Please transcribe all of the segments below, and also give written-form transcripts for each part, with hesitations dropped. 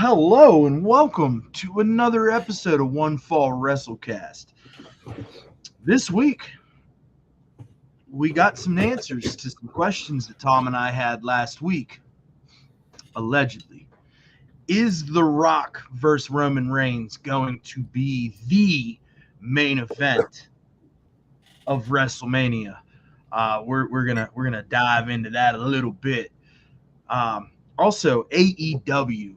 Hello and welcome to another episode of One Fall WrestleCast. This week, we got some answers to some questions that Tom and I had last week. Allegedly, is The Rock versus Roman Reigns going to be the main event of WrestleMania? We're gonna dive into that a little bit. Also, AEW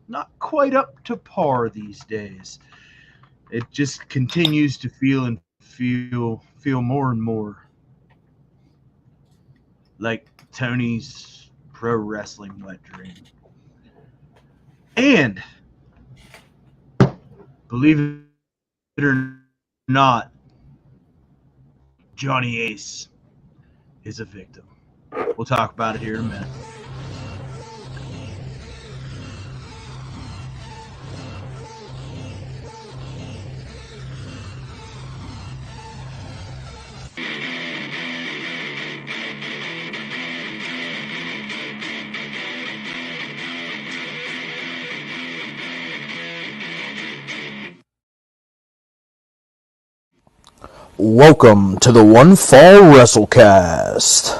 not quite up to par these days. It just continues to feel more and more like Tony's pro wrestling wet dream. And believe it or not, Johnny Ace is a victim. We'll talk about it here in a minute. Welcome to the One Fall WrestleCast.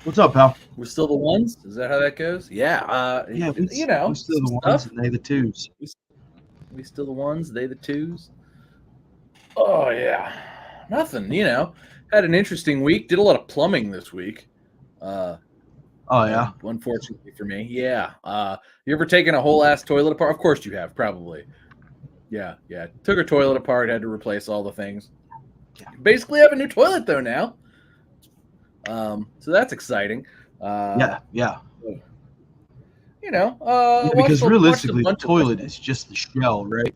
What's up, pal? We're still the ones? Is that how that goes? Yeah. Yeah, we're still the some ones stuff. and they the twos. We still the ones, they the twos. Oh, yeah. Nothing, Had an interesting week. Did a lot of plumbing this week. Oh yeah. Unfortunately for me. Yeah. You ever taken a whole ass toilet apart? Of course you have, probably. Yeah. Took a toilet apart, had to replace all the things. Basically have a new toilet though now. So that's exciting. Yeah. Because realistically, the toilet is just the shell, right?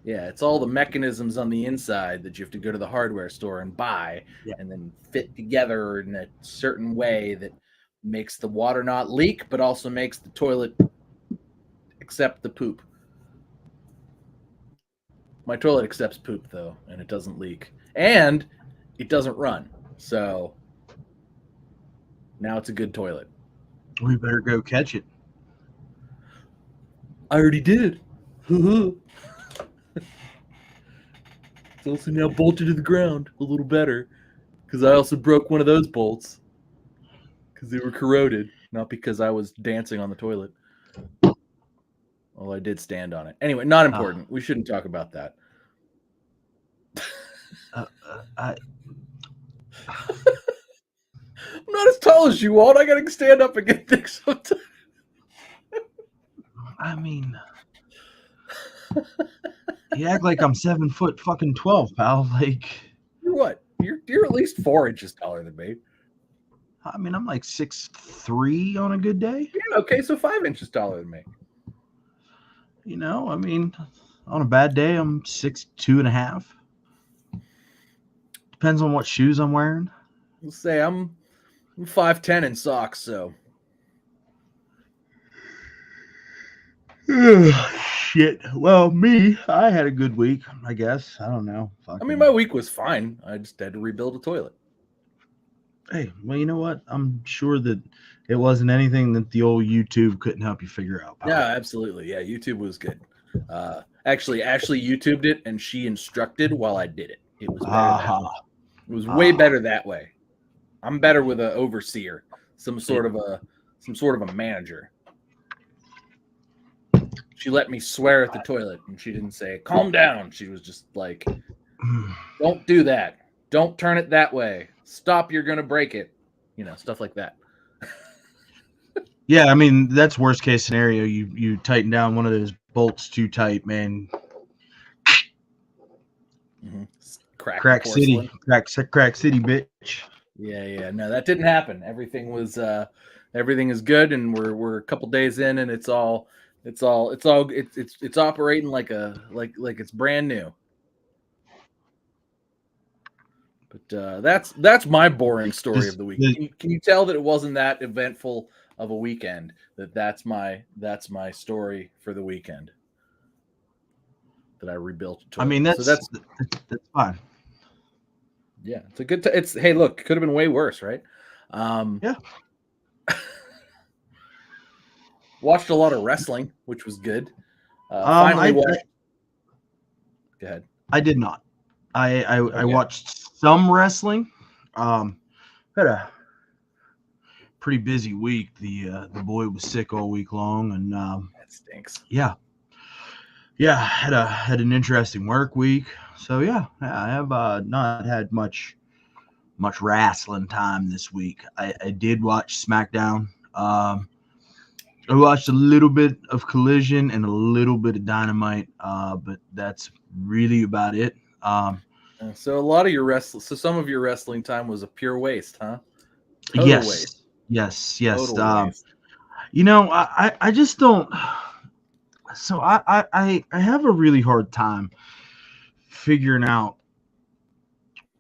Yeah, it's all the mechanisms on the inside that you have to go to the hardware store and buy, Yeah. and then fit together in a certain way that makes the water not leak, but also makes the toilet accept the poop. My toilet accepts poop, though, and it doesn't leak. And it doesn't run. So now it's a good toilet. We better go catch it. I already did. It's also now bolted to the ground a little better because I also broke one of those bolts because they were corroded, not because I was dancing on the toilet. Well, I did stand on it. Anyway, not important. We shouldn't talk about that. I'm not as tall as you, Walt. I gotta stand up and get things sometimes. I mean, you act like I'm 7 foot fucking 12, pal. Like, you're what? You're at least 4 inches taller than me. I mean, I'm like 6'3" on a good day. Yeah, okay, so 5 inches taller than me. I mean, on a bad day, I'm 6'2.5". Depends on what shoes I'm wearing. Let's say I'm 5'10" in socks, so. Shit. Well, I had a good week, I guess. I don't know. I mean, my week was fine. I just had to rebuild a toilet. Hey, well, you know what? I'm sure that it wasn't anything that the old YouTube couldn't help you figure out. Yeah, absolutely. Yeah, YouTube was good. Actually, Ashley YouTubed it, and she instructed while I did it. It was better It was way better that way. I'm better with an overseer, some sort of a manager. She let me swear at the toilet, and she didn't say, calm down. She was just like, don't do that. Don't turn it that way. Stop, you're going to break it. Stuff like that. Yeah, I mean, that's worst case scenario. You tighten down one of those bolts too tight, man. Mm-hmm. Crack City, bitch. Yeah. No, that didn't happen. Everything is good, and we're a couple days in, and it's operating like it's brand new. But that's my boring story of the week. Can you tell that it wasn't that eventful of a weekend? That's my story for the weekend. That I rebuilt a toilet. I mean, that's fine. Yeah, it's a good. It's hey, look, could have been way worse, right? Yeah. Watched a lot of wrestling, which was good. I, Finally I watched. Go ahead. I did not. I Okay. watched some wrestling. Had a pretty busy week. The boy was sick all week long, and That stinks. yeah, had an interesting work week. So yeah, I have not had much wrestling time this week. I did watch SmackDown. I watched a little bit of Collision and a little bit of Dynamite, but that's really about it. So a lot of your some of your wrestling time was a pure waste, huh? Total waste. Yes. Total waste. I just don't. So I have a really hard time figuring out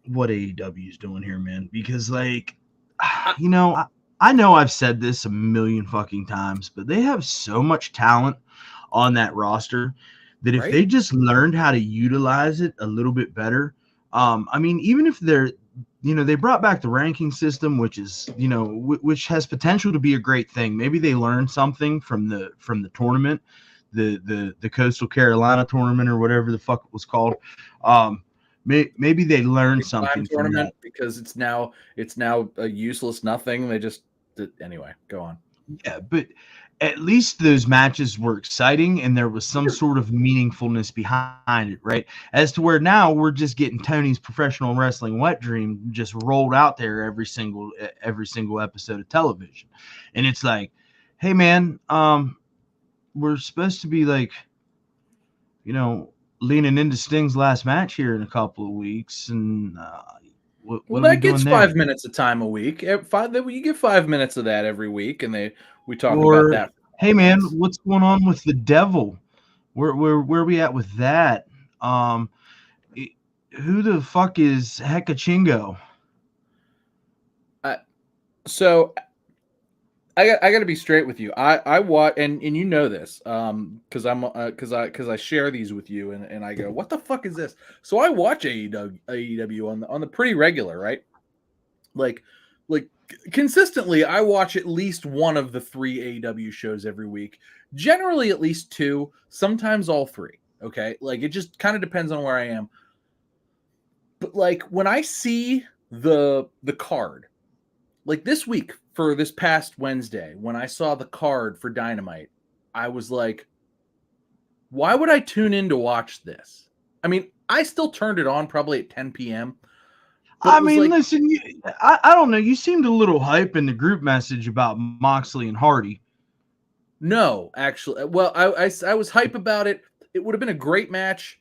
what AEW is doing here, man. Because like, I, I know I've said this a million fucking times, but they have so much talent on that roster that if right? they just learned how to utilize it a little bit better, I mean, even if they're, they brought back the ranking system, which is, which has potential to be a great thing. Maybe they learned something from the tournament, the Coastal Carolina tournament or whatever the fuck it was called. Maybe they learned Big time something from tournament that. because it's now a useless nothing. They just anyway. Go on. Yeah, but at least those matches were exciting and there was some sort of meaningfulness behind it, right? As to where now we're just getting Tony's professional wrestling wet dream just rolled out there every single episode of television. And it's like, hey man, we're supposed to be like, leaning into Sting's last match here in a couple of weeks, and what Well, are we that gets doing there? 5 minutes of time a week. You get 5 minutes of that every week, and we talk about Or that. hey man, Yes. what's going on with the devil? Where are we at with that? Um, who the fuck is Hekachingo? So I got to be straight with you. I watch and you know this because I share these with you and I go, what the fuck is this? So I watch AEW on the pretty regular, right? Like consistently, I watch at least one of the 3 AEW shows every week. Generally, at least 2, sometimes all 3. Okay, like it just kind of depends on where I am. But like when I see the card, like this week for this past Wednesday, when I saw the card for Dynamite, I was like, why would I tune in to watch this? I mean, I still turned it on probably at 10 p.m. But I it was mean, like, listen, I don't know. You seemed a little hype in the group message about Moxley and Hardy. no, actually. Well, I was hype about it. It would have been a great match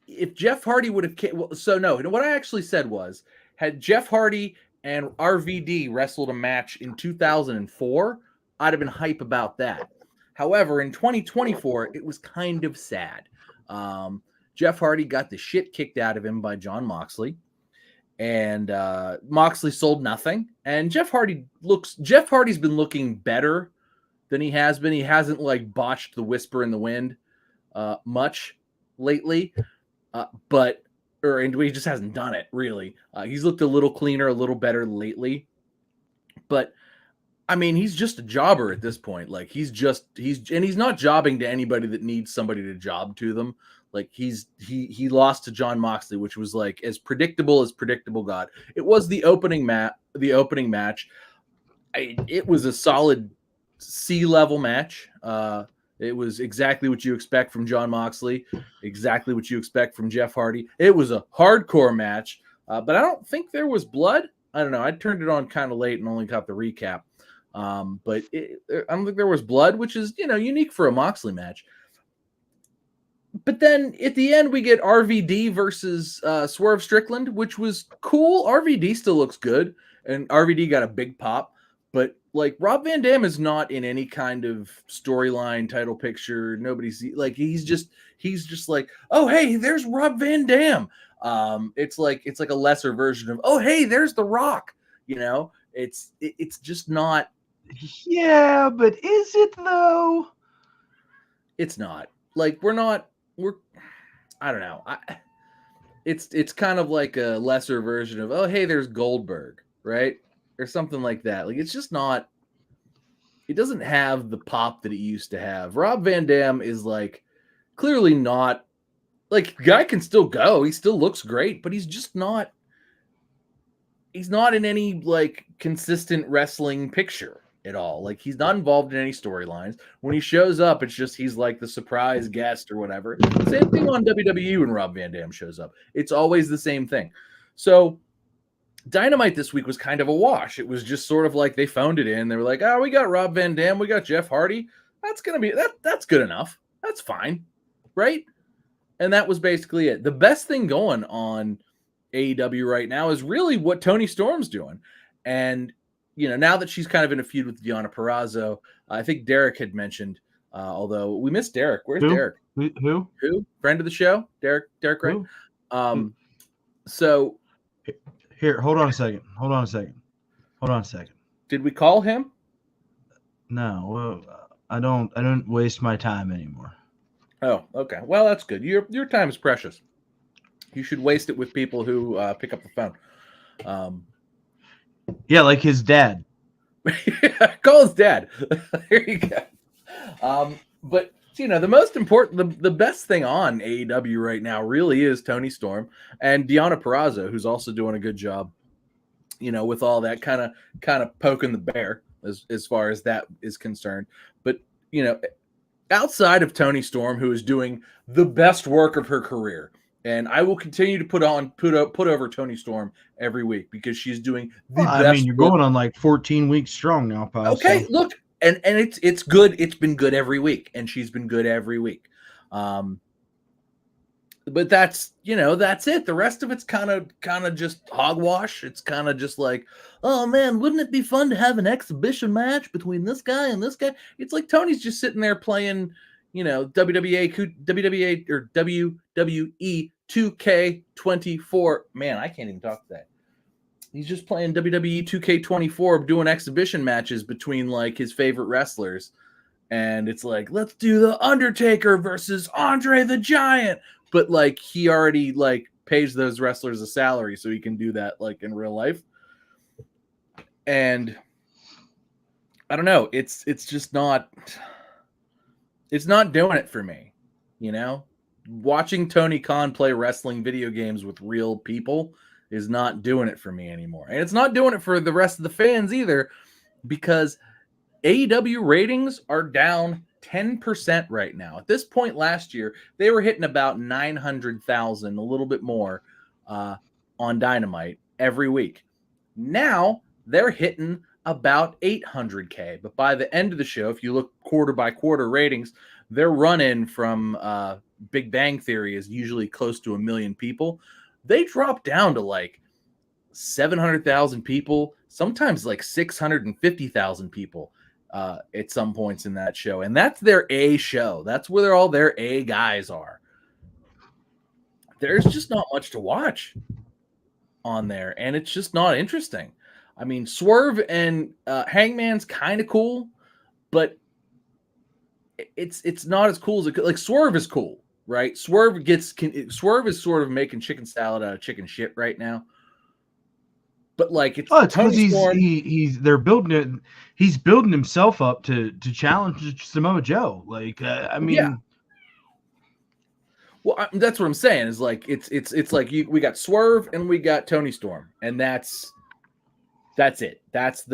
if Jeff Hardy would have. So no, what I actually said was, had Jeff Hardy and RVD wrestled a match in 2004, I'd have been hype about that. However, in 2024, it was kind of sad. Jeff Hardy got the shit kicked out of him by Jon Moxley, and Moxley sold nothing. And Jeff Hardy's been looking better than he has been. He hasn't like botched the whisper in the wind much lately, and he just hasn't done it really. He's looked a little cleaner, a little better lately, but I mean, he's just a jobber at this point. Like he's not jobbing to anybody that needs somebody to job to them. Like he lost to Jon Moxley, which was like as predictable got. It was the opening match. It was a solid C-level match. It was exactly what you expect from Jon Moxley, exactly what you expect from Jeff Hardy. It was a hardcore match, but I don't think there was blood. I don't know. I turned it on kind of late and only got the recap. But I don't think there was blood, which is, unique for a Moxley match. But then at the end, we get RVD versus Swerve Strickland, which was cool. RVD still looks good, and RVD got a big pop. But like Rob Van Dam is not in any kind of storyline title picture. Nobody's like he's just like, oh hey, there's Rob Van Dam. It's like a lesser version of, oh hey, there's The Rock. It's just not. Yeah, but is it though? It's not. Like we're I don't know. it's kind of like a lesser version of, oh, hey, there's Goldberg, right? Or something like that. Like, it's just not, it doesn't have the pop that it used to have. Rob Van Dam is like clearly not, like, guy can still go. He still looks great, but he's not in any like consistent wrestling picture at all. Like, he's not involved in any storylines. When he shows up, it's just he's like the surprise guest or whatever. Same thing on WWE when Rob Van Dam shows up. It's always the same thing. So Dynamite this week was kind of a wash. It was just sort of like they phoned it in. They were like, oh, we got Rob Van Dam, we got Jeff Hardy. That's gonna be that's good enough. That's fine. Right? And that was basically it. The best thing going on AEW right now is really what Toni Storm's doing. And, you know, now that she's kind of in a feud with Deonna Purrazzo, I think Derek had mentioned, although we missed Derek. Where's Derek? Who? Friend of the show? Derek, right? So here, hold on a second. Did we call him? No, well, I don't waste my time anymore. Oh, okay. Well, that's good. Your time is precious. You should waste it with people who pick up the phone. Yeah, like his dad. Call his dad. There you go. But you know, the most important, the best thing on AEW right now really is Toni Storm and Deonna Purrazzo, who's also doing a good job. You know, with all that kind of poking the bear as far as that is concerned. But you know, outside of Toni Storm, who is doing the best work of her career. And I will continue to put over Toni Storm every week because she's doing the best. I mean, you're going on like 14 weeks strong now, pal. Okay, so. Look, and it's good. It's been good every week, and she's been good every week. But that's it. The rest of it's kind of just hogwash. It's kind of just like, oh man, wouldn't it be fun to have an exhibition match between this guy and this guy? It's like Tony's just sitting there playing, you know, WWE or WWE 2K24. Man, I can't even talk to that. He's just playing WWE 2K24, doing exhibition matches between like his favorite wrestlers. And it's like, let's do the Undertaker versus Andre the Giant. But like he already like pays those wrestlers a salary so he can do that like in real life. And I don't know, it's just not doing it for me, you know? Watching Tony Khan play wrestling video games with real people is not doing it for me anymore. And it's not doing it for the rest of the fans either, because AEW ratings are down 10% right now. At this point last year, they were hitting about 900,000, a little bit more on Dynamite every week. Now they're hitting about 800K. But by the end of the show, if you look quarter by quarter ratings, they're running from Big Bang Theory is usually close to 1 million people. They drop down to like 700,000 people, sometimes like 650,000 people at some points in that show. And that's their A show. That's where all their A guys are. There's just not much to watch on there. And it's just not interesting. I mean, Swerve and Hangman's kind of cool, but it's not as cool as it could. Like Swerve is cool, right? Swerve is sort of making chicken salad out of chicken shit right now. But like it's because he's building himself up to challenge Samoa Joe. Like I mean, yeah. Well, that's what I'm saying. Is like it's like we got Swerve and we got Toni Storm, and that's it. That's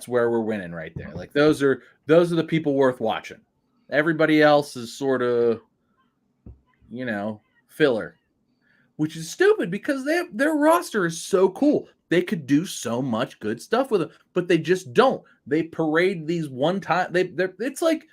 where we're winning right there. Like those are the people worth watching. Everybody else is sort of, you know, filler, which is stupid because their roster is so cool. They could do so much good stuff with it, but they just don't. They parade these one time. It's like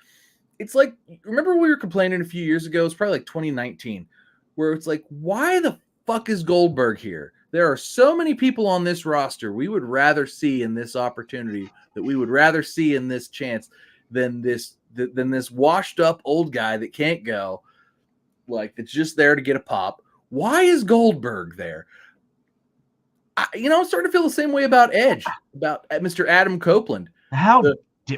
remember we were complaining a few years ago. It's probably like 2019, where it's like, why the fuck is Goldberg here? There are so many people on this roster we would rather see in this opportunity, that we would rather see in this chance than this washed up old guy that can't go, like that's just there to get a pop. Why is Goldberg there? I'm starting to feel the same way about Edge, about Mr. Adam Copeland.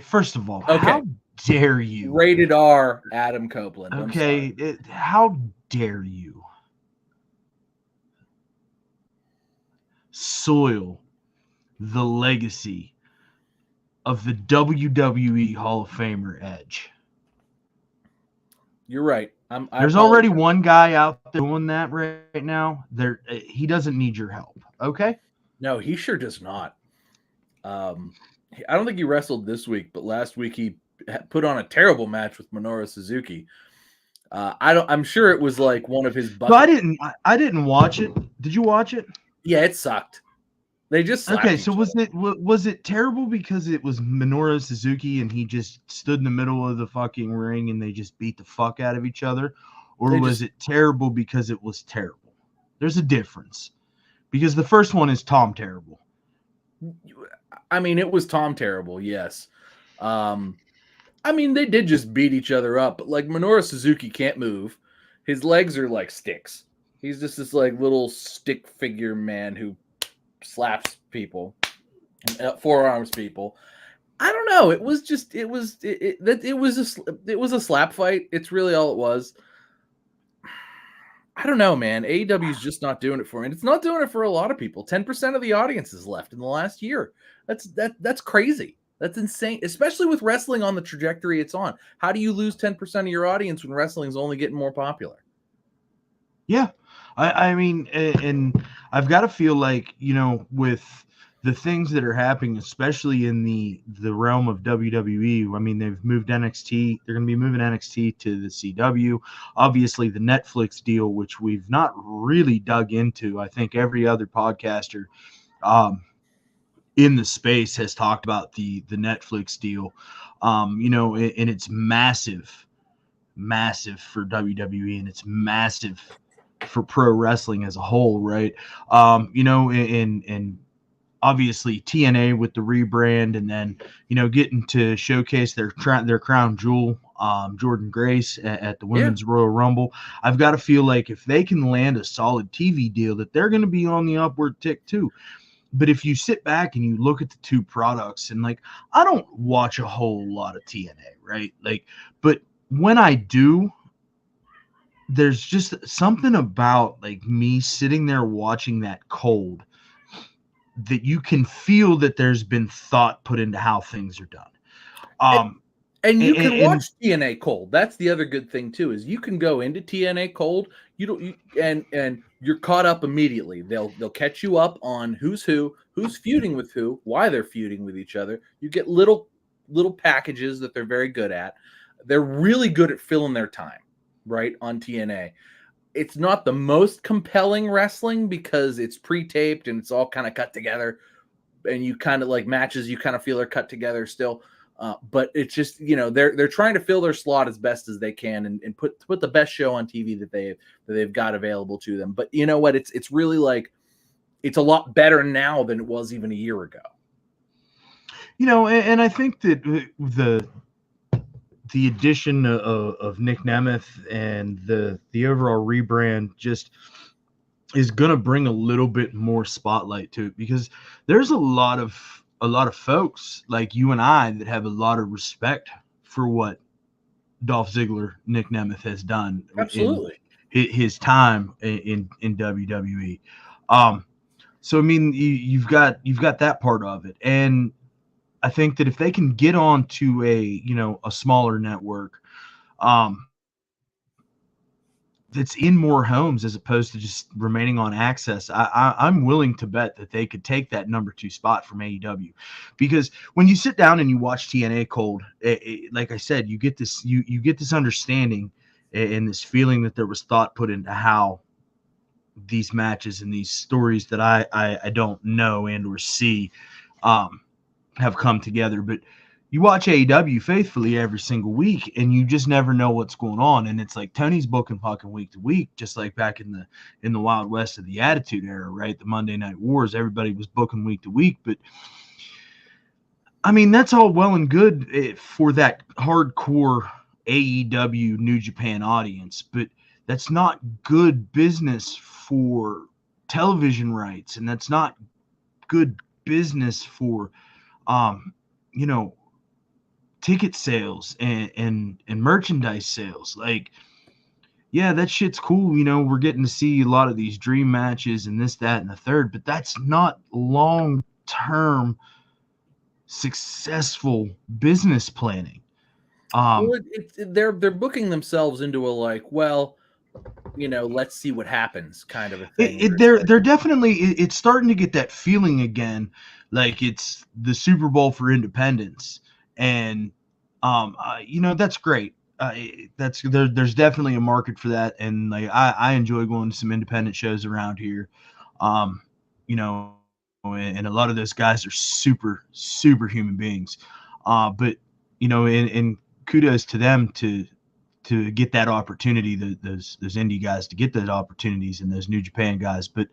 First of all, how dare you? Rated R Adam Copeland. Okay, how dare you? soil the legacy of the WWE Hall of Famer Edge. You're right. There's already one guy out there doing that right now. He doesn't need your help. Okay? No, he sure does not. I don't think he wrestled this week, but last week he put on a terrible match with Minoru Suzuki. I'm sure it was like one of his buckets. So I didn't watch it. Did you watch it? Yeah, it sucked. They just slapped Okay, each so other. was it terrible because it was Minoru Suzuki and he just stood in the middle of the fucking ring and they just beat the fuck out of each other? Or was it terrible because it was terrible? There's a difference. Because the first one is Tom Terrible. I mean, it was Tom Terrible, yes. I mean, they did just beat each other up, but like Minoru Suzuki can't move. His legs are like sticks. He's just this like little stick figure man who slaps people, forearms people. I don't know. It was a slap fight. It's really all it was. I don't know, man. AEW is just not doing it for me. And it's not doing it for a lot of people. 10% of the audience is left in the last year. That's crazy. That's insane, especially with wrestling on the trajectory it's on. How do you lose 10% of your audience when wrestling's only getting more popular? Yeah. I mean, and I've got to feel like, with the things that are happening, especially in the realm of WWE. I mean, they've moved NXT. They're going to be moving NXT to the CW. Obviously, the Netflix deal, which we've not really dug into. I think every other podcaster in the space has talked about the Netflix deal. And it's massive for WWE, and it's massive for pro wrestling as a whole, right? And obviously TNA with the rebrand, and then getting to showcase their crown jewel, Jordan Grace at the Women's Royal Rumble. I've got to feel like if they can land a solid TV deal, that they're going to be on the upward tick too. But if you sit back and you look at the two products, and like, I don't watch a whole lot of TNA, right? Like, but when I do, there's just something about like me sitting there watching that cold that you can feel that there's been thought put into how things are done. And you can watch TNA cold. That's the other good thing too, is you can go into TNA cold. And you're caught up immediately. They'll catch you up on who's feuding with who, why they're feuding with each other. You get little packages that they're very good at. They're really good at filling their time, right, on TNA. It's not the most compelling wrestling because it's pre-taped and it's all kind of cut together, and you kind of like matches you kind of feel are cut together still. But it's just, they're trying to fill their slot as best as they can and put the best show on TV that they've got available to them. But you know what? It's really like, it's a lot better now than it was even a year ago. And I think that the addition of Nick Nemeth and the overall rebrand just is going to bring a little bit more spotlight to it, because there's a lot of folks like you and I that have a lot of respect for what Dolph Ziggler, Nick Nemeth has done. Absolutely. In his time in WWE. So I mean, you've got that part of it, and I think that if they can get on to a smaller network, that's in more homes as opposed to just remaining on Access, I'm willing to bet that they could take that number 2 spot from AEW, because when you sit down and you watch TNA cold, like I said, you get this you get this understanding and this feeling that there was thought put into how these matches and these stories that I don't know and or see have come together. But you watch AEW faithfully every single week, and you just never know what's going on. And it's like Tony's booking fucking week to week, just like back in the Wild West of the Attitude Era, right? The Monday Night Wars, everybody was booking week to week. But I mean, that's all well and good for that hardcore AEW New Japan audience, but that's not good business for television rights, and that's not good business for ticket sales and merchandise sales. Like, yeah, that shit's cool. We're getting to see a lot of these dream matches and this, that, and the third, but that's not long-term successful business planning. Well, they're booking themselves into a let's see what happens kind of a thing. They're definitely it's starting to get that feeling again, like it's the Super Bowl for independence, and that's great. There's definitely a market for that, and like I enjoy going to some independent shows around here, um, you know, and a lot of those guys are super human beings, but and kudos to them to get that opportunity, those indie guys to get those opportunities, and those New Japan guys. But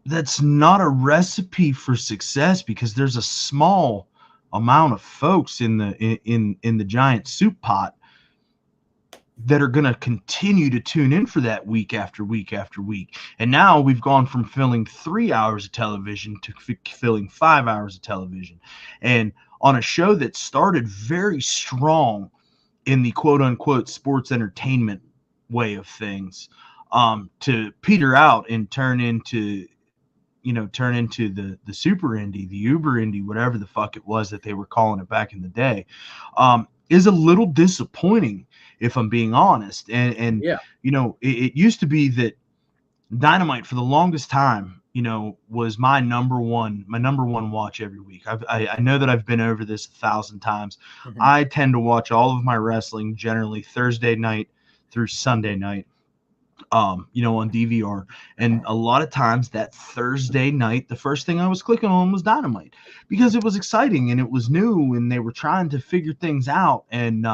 that's not a recipe for success, because there's a small amount of folks in the giant soup pot that are going to continue to tune in for that week after week after week. And now we've gone from filling 3 hours of television to filling 5 hours of television, and on a show that started very strong in the quote unquote sports entertainment way of things, to peter out and turn into the super indie, the uber indie, whatever the fuck it was that they were calling it back in the day, is a little disappointing, if I'm being honest. And Yeah. It used to be that Dynamite for the longest time, was my number one watch every week. I know that I've been over this 1,000 times. Mm-hmm. I tend to watch all of my wrestling generally Thursday night through Sunday night, on DVR. And a lot of times that Thursday night, the first thing I was clicking on was Dynamite, because it was exciting and it was new and they were trying to figure things out. And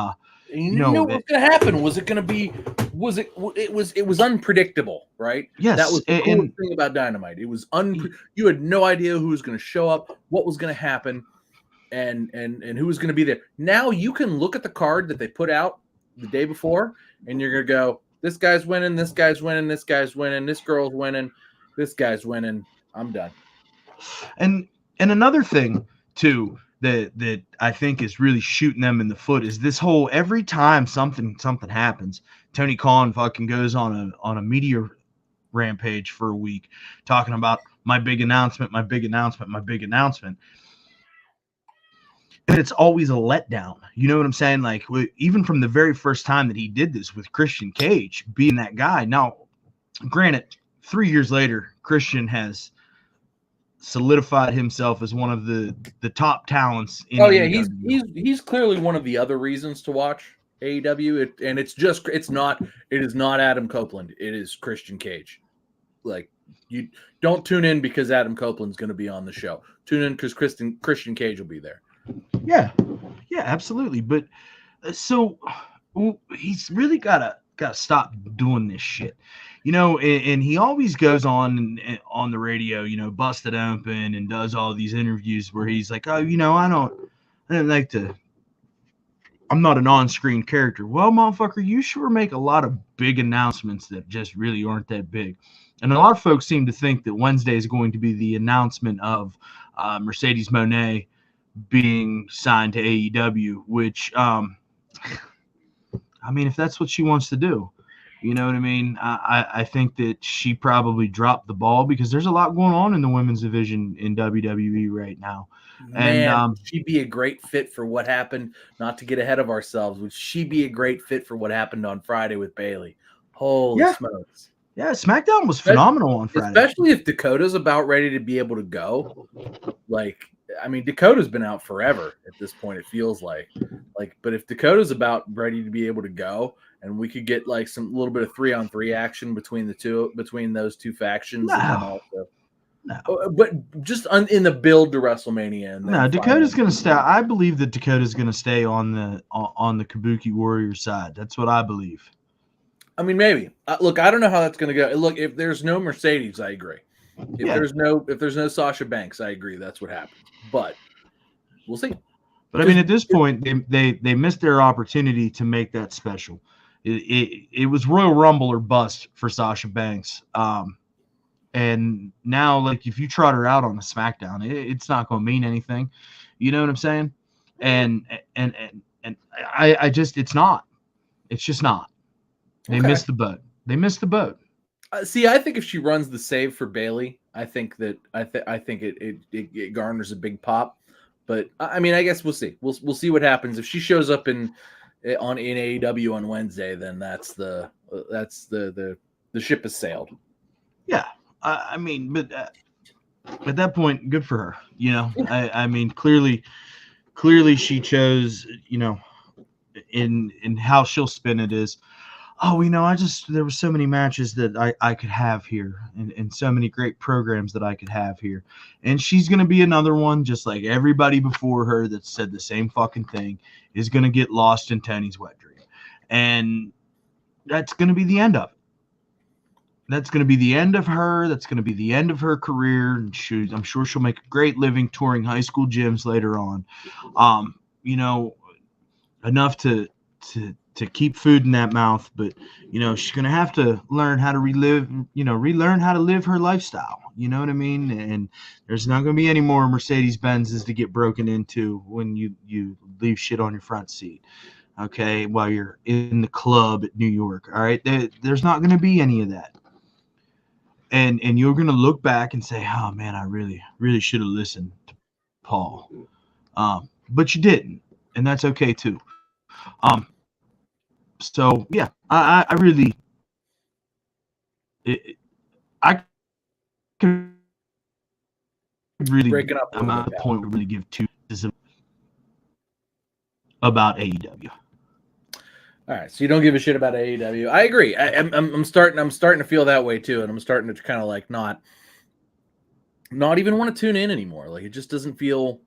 you know what was going to happen? Was it going to be? Was it? It was unpredictable, right? Yes, that was the coolest thing about Dynamite. It was you had no idea who was going to show up, what was going to happen, and who was going to be there. Now you can look at the card that they put out the day before, and you're going to go, this guy's winning, this guy's winning, this guy's winning, this girl's winning, this guy's winning. I'm done. And another thing too that I think is really shooting them in the foot is this whole, every time something happens, Tony Khan fucking goes on a media rampage for a week talking about my big announcement. And it's always a letdown. You know what I'm saying? Like, even from the very first time that he did this with Christian Cage being that guy. Now, granted, 3 years later, Christian has solidified himself as one of the top talents in AEW. He's clearly one of the other reasons to watch AEW. It is not Adam Copeland. It is Christian Cage. Like, you don't tune in because Adam Copeland's going to be on the show. Tune in because Christian Cage will be there. Yeah, absolutely. But so he's really gotta stop doing this shit, and he always goes on the radio, busted open, and does all these interviews where he's like, oh, I'm not an on-screen character. Well, motherfucker, you sure make a lot of big announcements that just really aren't that big. And a lot of folks seem to think that Wednesday is going to be the announcement of Mercedes Moné being signed to AEW, which, if that's what she wants to do, you know what I mean? I think that she probably dropped the ball, because there's a lot going on in the women's division in WWE right now. Man, would she be a great fit for what happened? Not to get ahead of ourselves, would she be a great fit for what happened on Friday with Bayley? Holy smokes. Yeah, SmackDown was phenomenal on Friday. Especially if Dakota's about ready to be able to go. Dakota's been out forever at this point, it feels like. But if Dakota's about ready to be able to go, and we could get like some little bit of 3-on-3 action between those two factions. No. But just in the build to WrestleMania. No, Dakota's going to stay. I believe that Dakota's going to stay on the Kabuki Warrior side. That's what I believe. Maybe. Look, I don't know how that's going to go. Look, if there's no Mercedes, I agree. If there's no Sasha Banks, I agree. That's what happens. But we'll see. But at this point, they missed their opportunity to make that special. It was Royal Rumble or bust for Sasha Banks. And now, like, if you trot her out on a SmackDown, it's not going to mean anything. You know what I'm saying? And I just, it's not. It's just not. They Okay. missed the boat. They missed the boat. See, I think if she runs the save for Bailey, I think it garners a big pop. But I mean, I guess we'll see. We'll see what happens if she shows up in AEW on Wednesday. Then that's the ship has sailed. Yeah, I mean, but at that point, good for her. You know, I mean, clearly she chose. You know, in how she'll spin it is, oh, you know, there were so many matches that I could have here, and so many great programs that I could have here. And she's going to be another one, just like everybody before her that said the same fucking thing, is going to get lost in Tony's wet dream. And that's going to be the end of it. That's going to be the end of her. That's going to be the end of her career. And I'm sure she'll make a great living touring high school gyms later on. You know, enough to keep food in that mouth, but you know, she's gonna have to learn how to relearn how to live her lifestyle. You know what I mean? And there's not gonna be any more Mercedes Benzes to get broken into when you leave shit on your front seat. Okay, while you're in the club at New York. All right, there's not gonna be any of that. And you're gonna look back and say, oh man, I really should have listened to Paul. But you didn't, and that's okay too. So yeah, I really, I could really, Breaking up a I'm little at the bit. point where we really give two about AEW. All right, so you don't give a shit about AEW. I agree. I'm starting to feel that way too, and I'm starting to kind of like not even want to tune in anymore. Like it just doesn't feel.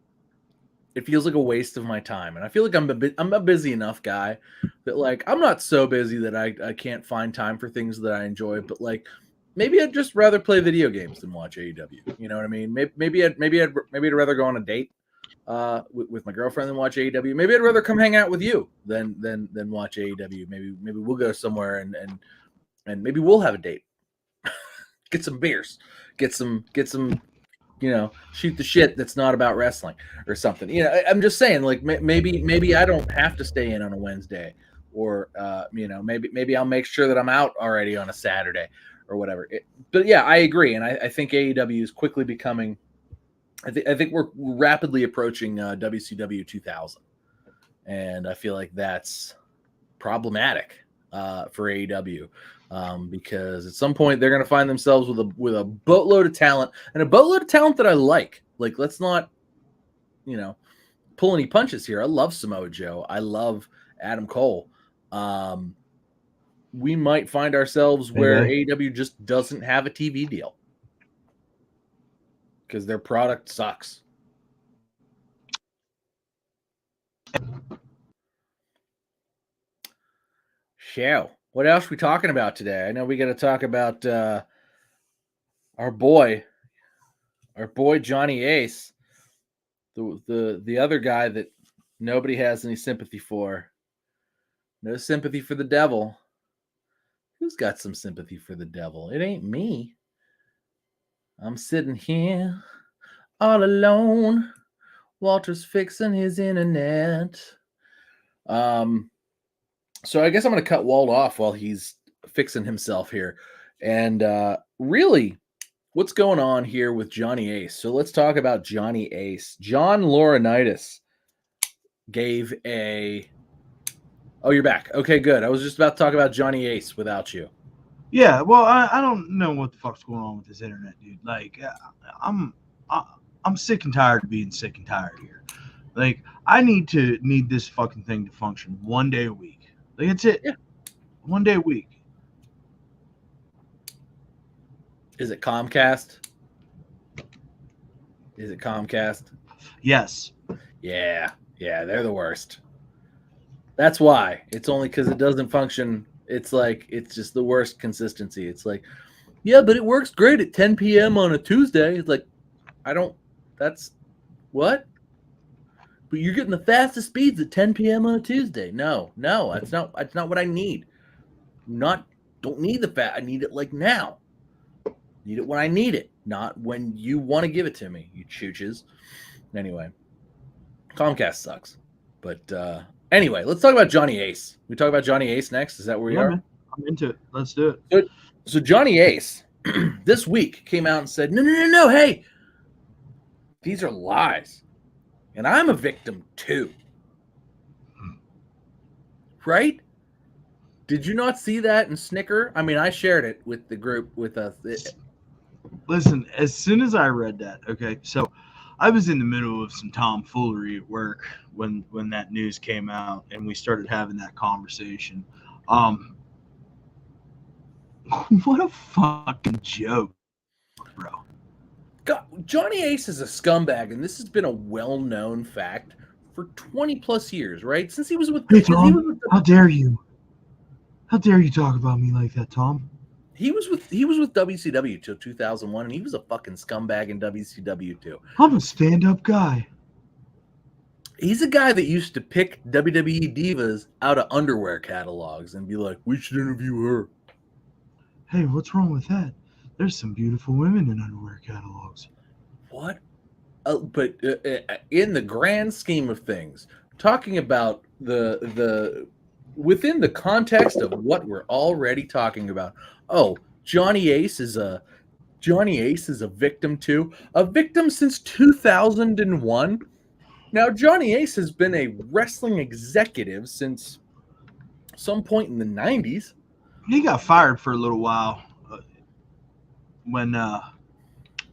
It feels like a waste of my time, and I feel like I'm a busy enough guy that like I'm not so busy that I can't find time for things that I enjoy. But like maybe I'd just rather play video games than watch AEW. You know what I mean? Maybe I'd rather go on a date with my girlfriend than watch AEW. Maybe I'd rather come hang out with you than watch AEW. Maybe we'll go somewhere and maybe we'll have a date. Get some beers. Get some you know, shoot the shit that's not about wrestling or something. You know, I'm just saying, like maybe I don't have to stay in on a Wednesday, or you know, maybe I'll make sure that I'm out already on a Saturday or whatever. But yeah, I agree, and I think AEW is quickly becoming. I think we're rapidly approaching WCW 2000, and I feel like that's problematic for AEW. Because at some point they're going to find themselves with a boatload of talent, and a boatload of talent that I like. Like, let's not, you know, pull any punches here. I love Samoa Joe. I love Adam Cole. We might find ourselves where AEW just doesn't have a TV deal because their product sucks. So, what else are we talking about today? I know we got to talk about our boy Johnny Ace, the other guy that nobody has any sympathy for. No sympathy for the devil. Who's got some sympathy for the devil? It ain't me. I'm sitting here all alone. Walter's fixing his internet. So I guess I'm going to cut Walt off while he's fixing himself here. And really, what's going on here with Johnny Ace? So let's talk about Johnny Ace. John Laurinaitis gave a... Oh, you're back. Okay, good. I was just about to talk about Johnny Ace without you. Yeah, well, I don't know what the fuck's going on with this internet, dude. Like, I'm sick and tired of being sick and tired here. Like, I need this fucking thing to function one day a week. Like, that's it. Yeah. One day a week. Is it Comcast? Is it Comcast? Yes. Yeah, they're the worst. That's why. It's only because it doesn't function. It's like, it's just the worst consistency. It's like, yeah, but it works great at 10 p.m. on a Tuesday. It's like, that's what? But you're getting the fastest speeds at 10 p.m. on a Tuesday. No, that's not what I need. Don't need the fat. I need it like now. Need it when I need it, not when you want to give it to me, you chooches. Anyway, Comcast sucks. But Anyway, let's talk about Johnny Ace. We talk about Johnny Ace next. Is that where we are? Man, I'm into it. Let's do it. So Johnny Ace this week came out and said, no, hey, these are lies. And I'm a victim too. Right? Did you not see that and snicker? I mean, I shared it with the group with us. Listen, as soon as I read that, okay, so I was in the middle of some tomfoolery at work when that news came out, and we started having that conversation. What a fucking joke, bro. God, Johnny Ace is a scumbag, and this has been a well-known fact for 20 plus years, right? Since he was with. Hey, Tom, how dare you? How dare you talk about me like that, Tom? He was with WCW till 2001, and he was a fucking scumbag in WCW too. I'm a stand-up guy. He's a guy that used to pick WWE divas out of underwear catalogs and be like, "We should interview her." Hey, what's wrong with that? There's some beautiful women in underwear catalogs. What? But in the grand scheme of things, talking about the within the context of what we're already talking about. Oh, Johnny Ace is a victim too. A victim since 2001. Now, Johnny Ace has been a wrestling executive since some point in the 90s. He got fired for a little while when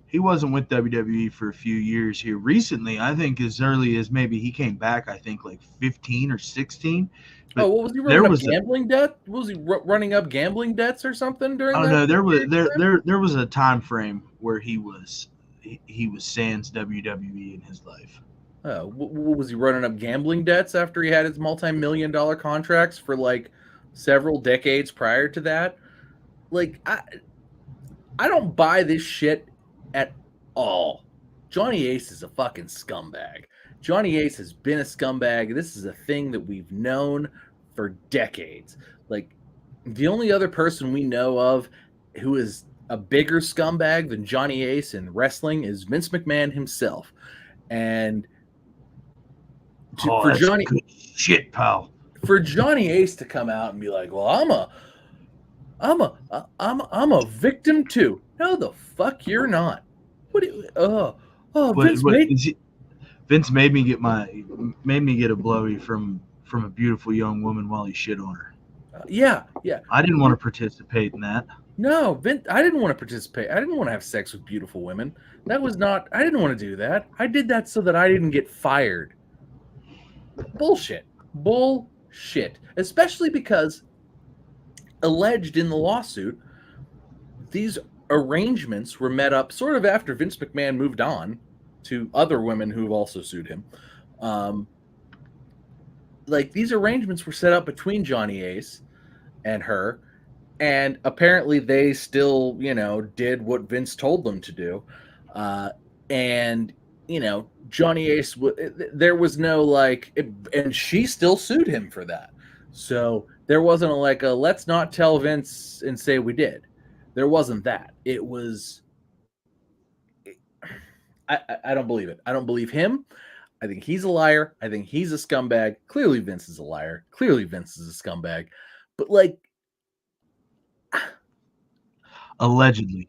he wasn't with WWE for a few years here. Recently, I think as early as maybe he came back, I think like 15 or 16. But what was he running up gambling debt? Was he running up gambling debts or something during that? No, there was a time frame where he was sans WWE in his life. What was he running up gambling debts after he had his multi-million-dollar contracts for like several decades prior to that? Like I don't buy this shit at all. Johnny Ace is a fucking scumbag. Johnny Ace has been a scumbag. This is a thing that we've known for decades. Like, the only other person we know of who is a bigger scumbag than Johnny Ace in wrestling is Vince McMahon himself. And for Johnny, good shit, pal. For Johnny Ace to come out and be like, "Well, I'm a victim too." No, the fuck you're not. What? Vince made me get a blowy from a beautiful young woman while he shit on her. Yeah. I didn't want to participate in that. No, Vince, I didn't want to participate. I didn't want to have sex with beautiful women. I didn't want to do that. I did that so that I didn't get fired. Bullshit. Especially because alleged in the lawsuit, these arrangements were met up sort of after Vince McMahon moved on to other women who've also sued him. Like, these arrangements were set up between Johnny Ace and her, and apparently they still, did what Vince told them to do. And, Johnny Ace, there was no and she still sued him for that. So there wasn't a let's not tell Vince and say we did. There wasn't that. It was, I don't believe it. I don't believe him. I think he's a liar. I think he's a scumbag. Clearly Vince is a liar. Clearly Vince is a scumbag. But allegedly.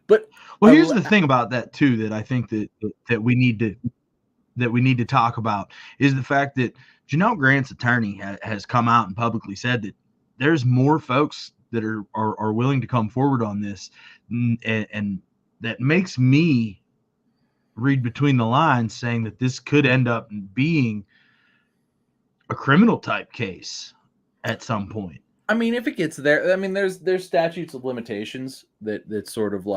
But here's the thing about that too, that I think that we need to talk about, is the fact that Janelle Grant's attorney has come out and publicly said that there's more folks that are willing to come forward on this, and that makes me read between the lines, saying that this could end up being a criminal type case at some point. I mean, if it gets there, I mean, there's statutes of limitations that sort of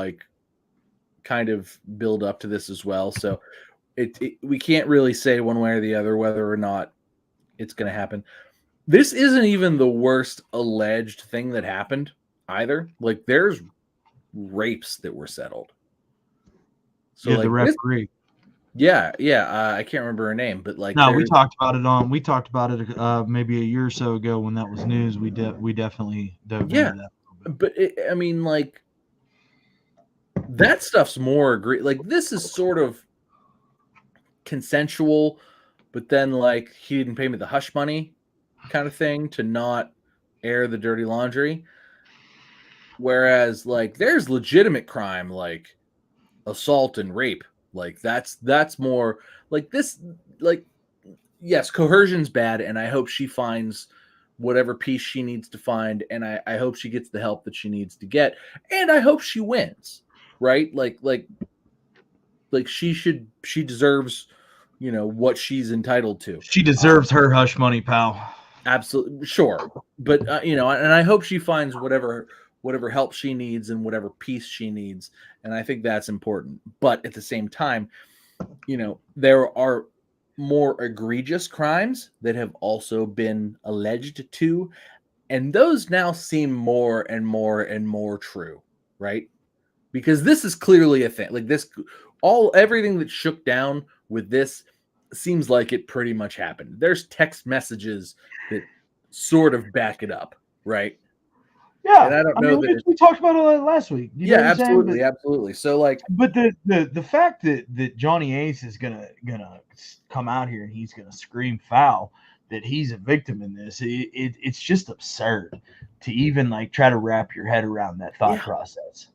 kind of build up to this as well. So we can't really say one way or the other whether or not it's going to happen. This isn't even the worst alleged thing that happened either. Like, there's rapes that were settled. So the referee. I can't remember her name, but no, we talked about it maybe a year or so ago when that was news. We definitely dove into that. But that stuff's more this is sort of consensual but then like he didn't pay me the hush money kind of thing to not air the dirty laundry. Whereas like there's legitimate crime like assault and rape. Like that's more like this like yes, coercion's bad, and I hope she finds whatever peace she needs to find, and I hope she gets the help that she needs to get, and I hope she wins, right? Like she deserves, what she's entitled to. She deserves her hush money, pal. Absolutely, sure, but and I hope she finds whatever help she needs and whatever peace she needs, and I think that's important. But at the same time, there are more egregious crimes that have also been alleged to, and those now seem more and more and more true, right? Because this is clearly a thing. Like everything that shook down with this seems like it pretty much happened. There's text messages that sort of back it up, right? Yeah, And I don't know that we talked about all that last week. You know what I'm absolutely, saying? absolutely. So like, but the fact that Johnny Ace is gonna come out here and he's gonna scream foul that he's a victim in this, it's just absurd to even like try to wrap your head around that thought process.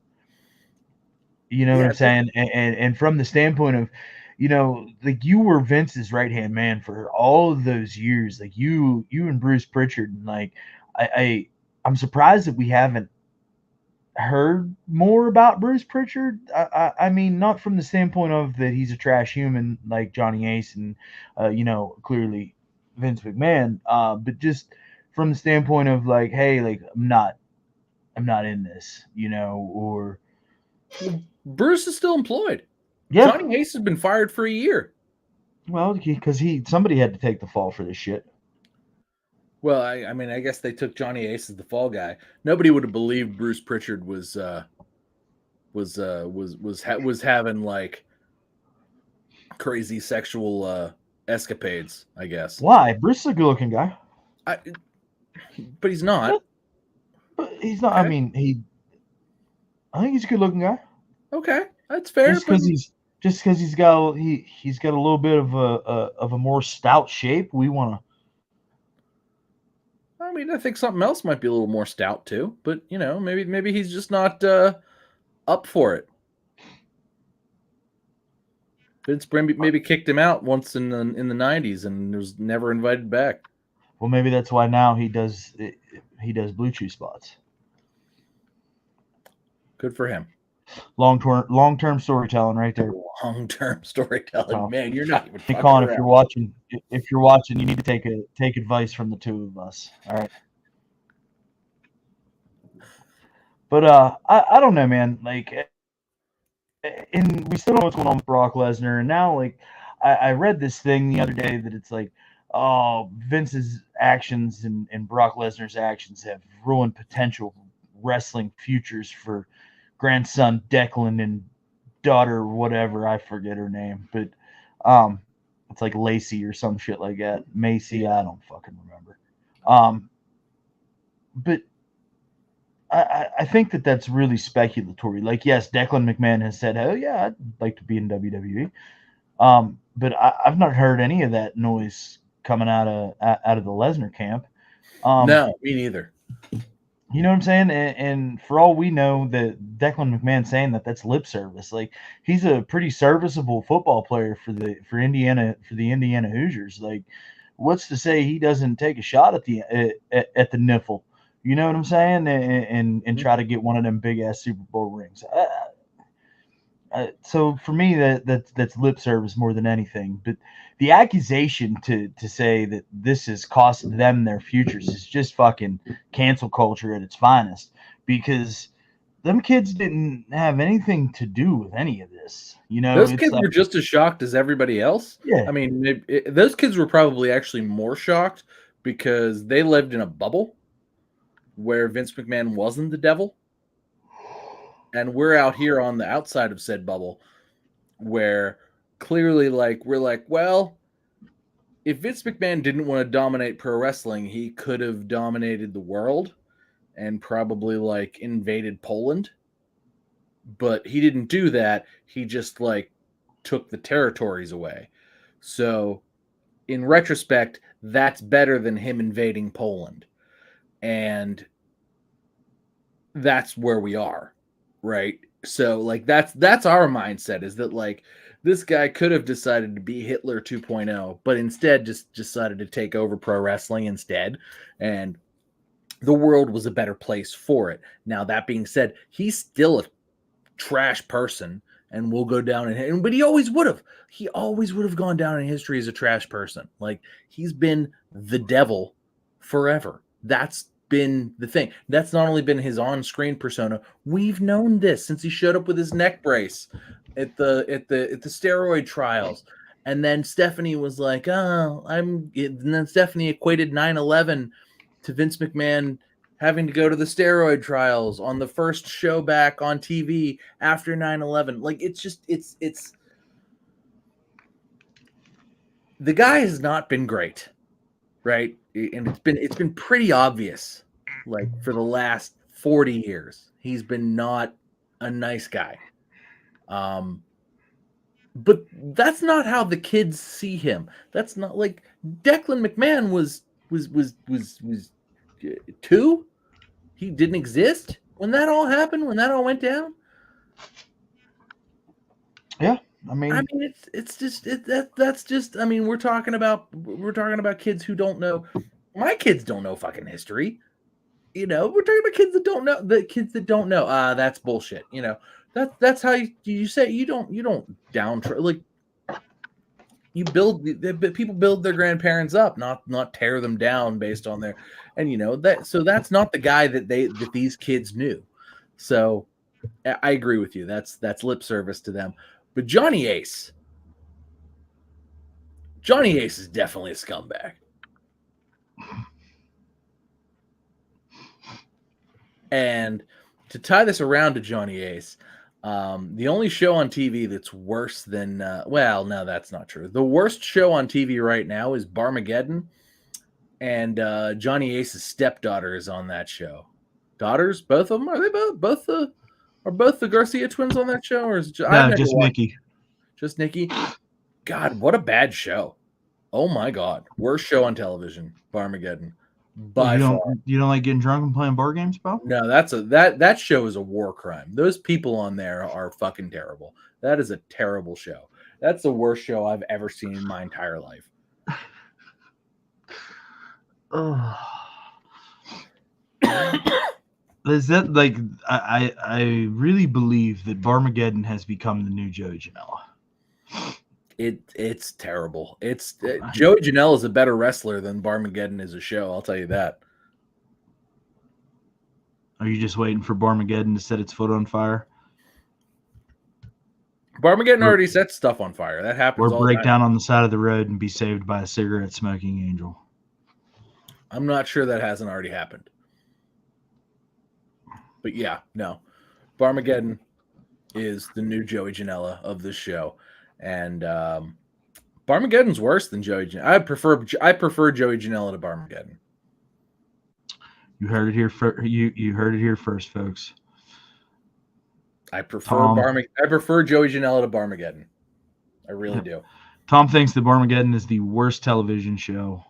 You know what I'm saying? And from the standpoint of, like you were Vince's right hand man for all of those years, like you and Bruce Pritchard, and like I'm surprised that we haven't heard more about Bruce Pritchard. I mean, not from the standpoint of that he's a trash human like Johnny Ace and clearly Vince McMahon, but just from the standpoint of like, hey, like I'm not in this, or Bruce is still employed. yeah. Johnny Ace has been fired for a year. Well, because somebody had to take the fall for this shit. Well, I mean, I guess they took Johnny Ace as the fall guy. Nobody would have believed Bruce Pritchard was having like crazy sexual escapades. I guess. Why? Bruce is a good-looking guy. But he's not. But he's not. Okay. I mean, I think he's a good-looking guy. Okay, that's fair. Just because he's got a little bit of a more stout shape, we want to. I mean, I think something else might be a little more stout too, but maybe he's just not up for it. Vince maybe kicked him out once in the 90s and was never invited back. Well, maybe that's why now he does Blue Chew spots. Good for him. Long-term storytelling right there. Long-term storytelling. Oh, man, you're not even Hey, Colin, if you're watching, you need to take advice from the two of us. All right. But I don't know, man. Like, and we still don't know what's going on with Brock Lesnar. And now, like, I read this thing the other day that it's like, oh, Vince's actions and Brock Lesnar's actions have ruined potential wrestling futures for grandson Declan and daughter whatever, I forget her name, but it's like Lacey or some shit like that. Macy, I don't fucking remember. But I think that's really speculatory. Like, yes, Declan McMahon has said, oh yeah, I'd like to be in WWE. But I've not heard any of that noise coming out of the Lesnar camp. No, me neither. You know what I'm saying? And for all we know, that Declan McMahon saying that's lip service. Like, he's a pretty serviceable football player for the Indiana Hoosiers. Like, what's to say he doesn't take a shot at the niffle? You know what I'm saying? And try to get one of them big ass Super Bowl rings. So for me, that's lip service more than anything. But the accusation to say that this has cost them their futures is just fucking cancel culture at its finest, because them kids didn't have anything to do with any of this. Those kids were just as shocked as everybody else. Yeah. I mean, those kids were probably actually more shocked because they lived in a bubble where Vince McMahon wasn't the devil. And we're out here on the outside of said bubble where clearly, like, we're like, well, if Vince McMahon didn't want to dominate pro wrestling, he could have dominated the world and probably, like, invaded Poland. But he didn't do that. He just, like, took the territories away. So in retrospect, that's better than him invading Poland. And that's where we are, right? So like that's our mindset, is that like this guy could have decided to be Hitler 2.0, but instead just decided to take over pro wrestling instead, and the world was a better place for it. Now that being said, he's still a trash person and will go down but he always would have. He always would have gone down in history as a trash person. Like, he's been the devil forever. That's been the thing. That's not only been his on-screen persona. We've known this since he showed up with his neck brace at the steroid trials. And then Stephanie was like, "Oh, and then Stephanie equated 9/11 to Vince McMahon having to go to the steroid trials on the first show back on TV after 9/11. Like, it's the guy has not been great, right? And it's been pretty obvious, like, for the last 40 years. He's been not a nice guy. But that's not how the kids see him. That's not like Declan McMahon was 2. He didn't exist when that all happened, when that all went down. Yeah, I mean, it's just that's just. I mean, we're talking about kids who don't know. My kids don't know fucking history. You know, we're talking about kids that don't know. The kids that don't know. That's bullshit. You know, that's how you say you don't like. You people build their grandparents up, not tear them down based on their, and you know that. So that's not the guy that these kids knew. So I agree with you. That's lip service to them. But Johnny Ace is definitely a scumbag. And to tie this around to Johnny Ace, the only show on TV that's worse than well, no, that's not true. The worst show on TV right now is Barmageddon, and Johnny Ace's stepdaughter is on that show. Daughters, both of them? Are they both the Garcia twins on that show, or is just Nikki? Just Nikki. God, what a bad show! Oh my God, worst show on television, Barmageddon. By far. You don't like getting drunk and playing board games, Bob? No, that show is a war crime. Those people on there are fucking terrible. That is a terrible show. That's the worst show I've ever seen in my entire life. Is that like I really believe that Barmageddon has become the new Joey Janela. It's terrible. Joey Janela is a better wrestler than Barmageddon is a show. I'll tell you that. Are you just waiting for Barmageddon to set its foot on fire? Barmageddon already sets stuff on fire. That happens. Or break down on the side of the road and be saved by a cigarette smoking angel. I'm not sure that hasn't already happened. But yeah, no. Barmageddon is the new Joey Janela of this show. And Barmageddon's worse than Joey Janela. I prefer Joey Janela to Barmageddon. You heard it here. You heard it here first, folks. I prefer Joey Janela to Barmageddon. I really do. Tom thinks that Barmageddon is the worst television show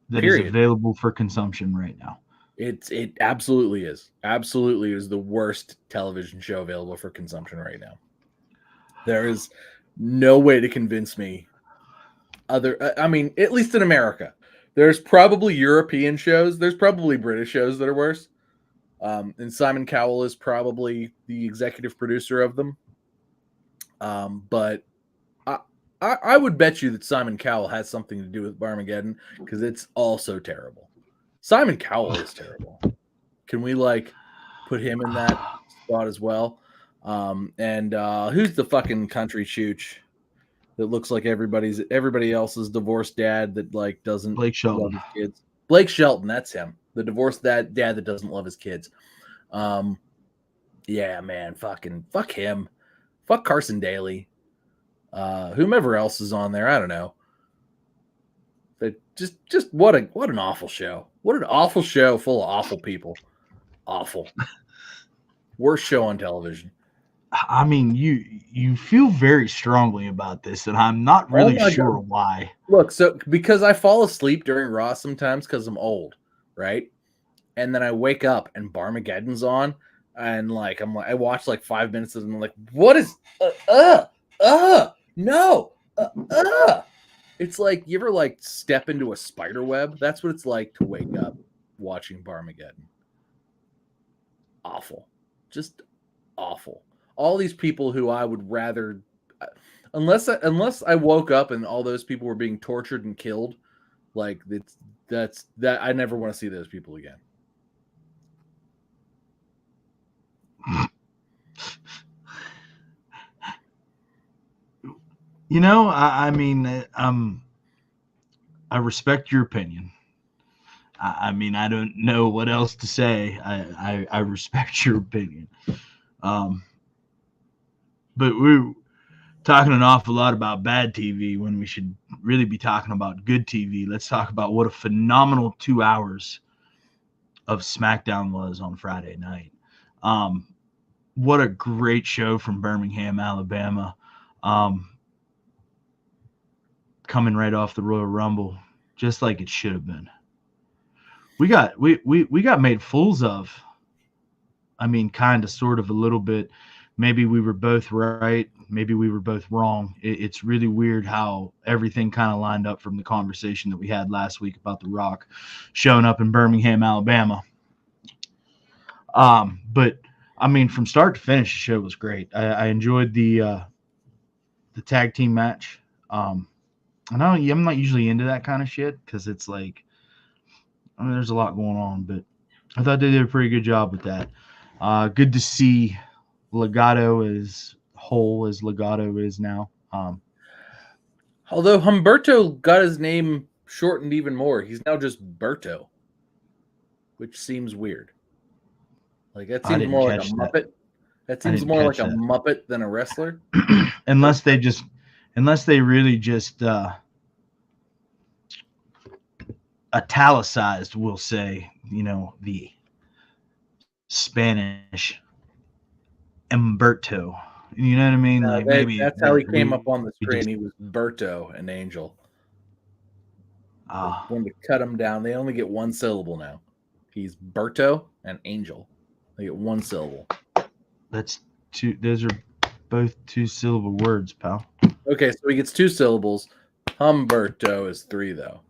that is available for consumption right now. It absolutely is. Absolutely is the worst television show available for consumption right now. There is no way to convince me. I mean, at least in America, there's probably European shows. There's probably British shows that are worse. And Simon Cowell is probably the executive producer of them. But I would bet you that Simon Cowell has something to do with Barmageddon, because it's also terrible. Simon Cowell is terrible. Can we put him in that spot as well? And who's the fucking country chooch that looks like everybody else's divorced dad that doesn't Blake Shelton. love his kids? Blake Shelton, that's him. The divorced dad that doesn't love his kids. Yeah, man, fuck him. Fuck Carson Daly. Whomever else is on there, I don't know. But just what an awful show. What an awful show full of awful people. Awful. Worst show on television. I mean, you feel very strongly about this, and I'm not Oh really my sure God. why. Look, so because I fall asleep during Raw sometimes because I'm old, right? And then I wake up and Barmageddon's on, and I watch like 5 minutes and I'm like, what is no It's like you ever like step into a spider web? That's what it's like to wake up watching Barmageddon. Awful, just awful. All these people who I would rather, unless I woke up and all those people were being tortured and killed, like that's that I never want to see those people again. You know, I mean, I respect your opinion. I mean, I don't know what else to say. I respect your opinion. Um, but we're talking an awful lot about bad TV when we should really be talking about good TV. Let's talk about what a phenomenal 2 hours of SmackDown was on Friday night. Um, what a great show from Birmingham, Alabama. Coming right off the Royal Rumble, just like it should have been. We got made fools of. I mean, kind of, sort of, a little bit. Maybe we were both right. Maybe we were both wrong. It's really weird how everything kind of lined up from the conversation that we had last week about The Rock showing up in Birmingham, Alabama. But I mean, from start to finish, the show was great. I enjoyed the tag team match. I know I'm not usually into that kind of shit because it's like, I mean, there's a lot going on, but I thought they did a pretty good job with that. Good to see Legato as whole as Legato is now. Although Humberto got his name shortened even more, he's now just Berto, which seems weird. Like that I seems didn't more like a catch that. Muppet. That I seems didn't more like catch a that. Muppet than a wrestler. unless they really just italicized, we'll say, the Spanish Umberto. You know what I mean? Like maybe That's how he came up on the screen. He was Berto, an angel. They wanted to cut him down. They only get one syllable now. He's Berto, an angel. They get one syllable. that's two. Those are both 2-syllable words, pal. Okay, so he gets 2 syllables. Humberto is 3 though.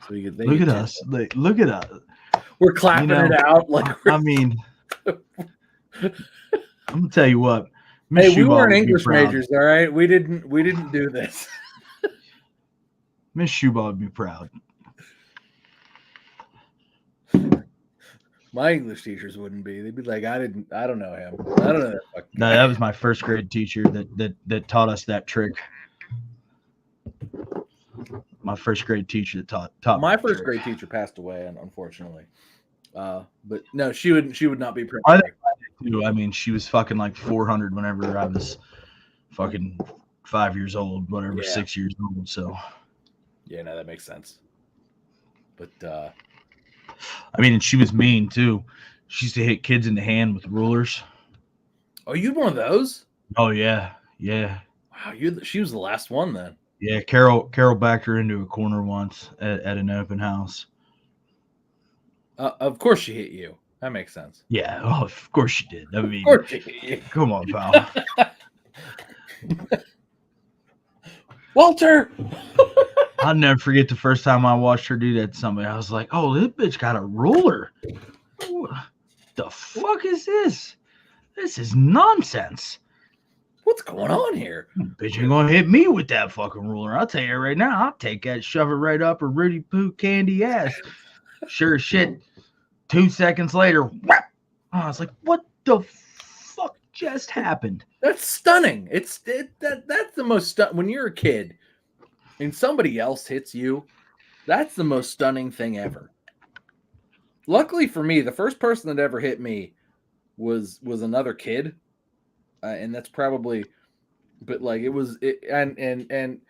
So Look at us. Like, look at us. We're clapping it out like I mean, I'm gonna tell you what. Miss hey, we Shoeball weren't would be English proud. majors, all right? We didn't do this. Miss Shoeball would be proud. My English teachers wouldn't be. They'd be like, I don't know him. I don't know that fucking No, guy. that was my first grade teacher that taught us that trick. My first grade teacher taught My me first trick. grade teacher passed away, unfortunately. But no, she would not be proud. I mean, she was fucking like 400 whenever I was fucking 5 years old, whatever, Yeah. 6 years old. So, Yeah, no, that makes sense. But I mean, and she was mean too. She used to hit kids in the hand with rulers. oh, you one of those? Oh yeah, yeah, Wow, she was the last one then. yeah. Carol backed her into a corner once at an open house. Of course she hit you. That makes sense. Yeah, oh, of course she did. I mean, Of course she hit you. come on, pal. Walter! I'll never forget the first time I watched her do that to somebody. I was like, oh, this bitch got a ruler. What the fuck is this? This is nonsense. What's going on here? Bitch ain't gonna hit me with that fucking ruler. I'll tell you right now. I'll take that, shove it right up her Rudy Poo candy ass. Sure as shit. 2 seconds later, whap. I was like, what the fuck just happened? That's stunning. That's the most when you're a kid and somebody else hits you, that's the most stunning thing ever. Luckily for me, the first person that ever hit me was another kid, and that's probably, but like and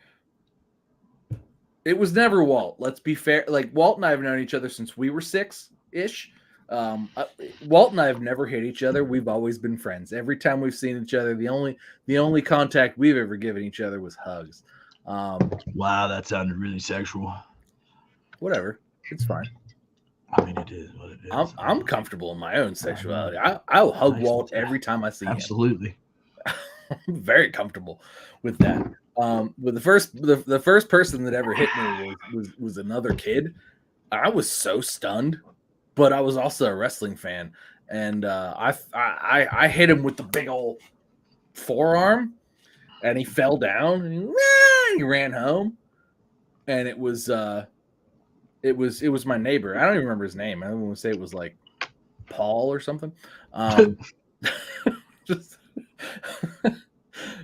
it was never Walt. Let's be fair. Like Walt and I have known each other since we were 6-ish. Walt and I have never hit each other. We've always been friends. Every time we've seen each other, the only contact we've ever given each other was hugs. Wow, that sounded really sexual. Whatever, it's fine. I mean, it is what it is. I'm comfortable in my own sexuality. I'll hug Walt every time I see him. Absolutely. I'm very comfortable with that. But the first person that ever hit me was another kid. I was so stunned, but I was also a wrestling fan, and I hit him with the big old forearm, and he fell down, and he ran home, and it was my neighbor. I don't even remember his name. I don't want to say it was like Paul or something. Just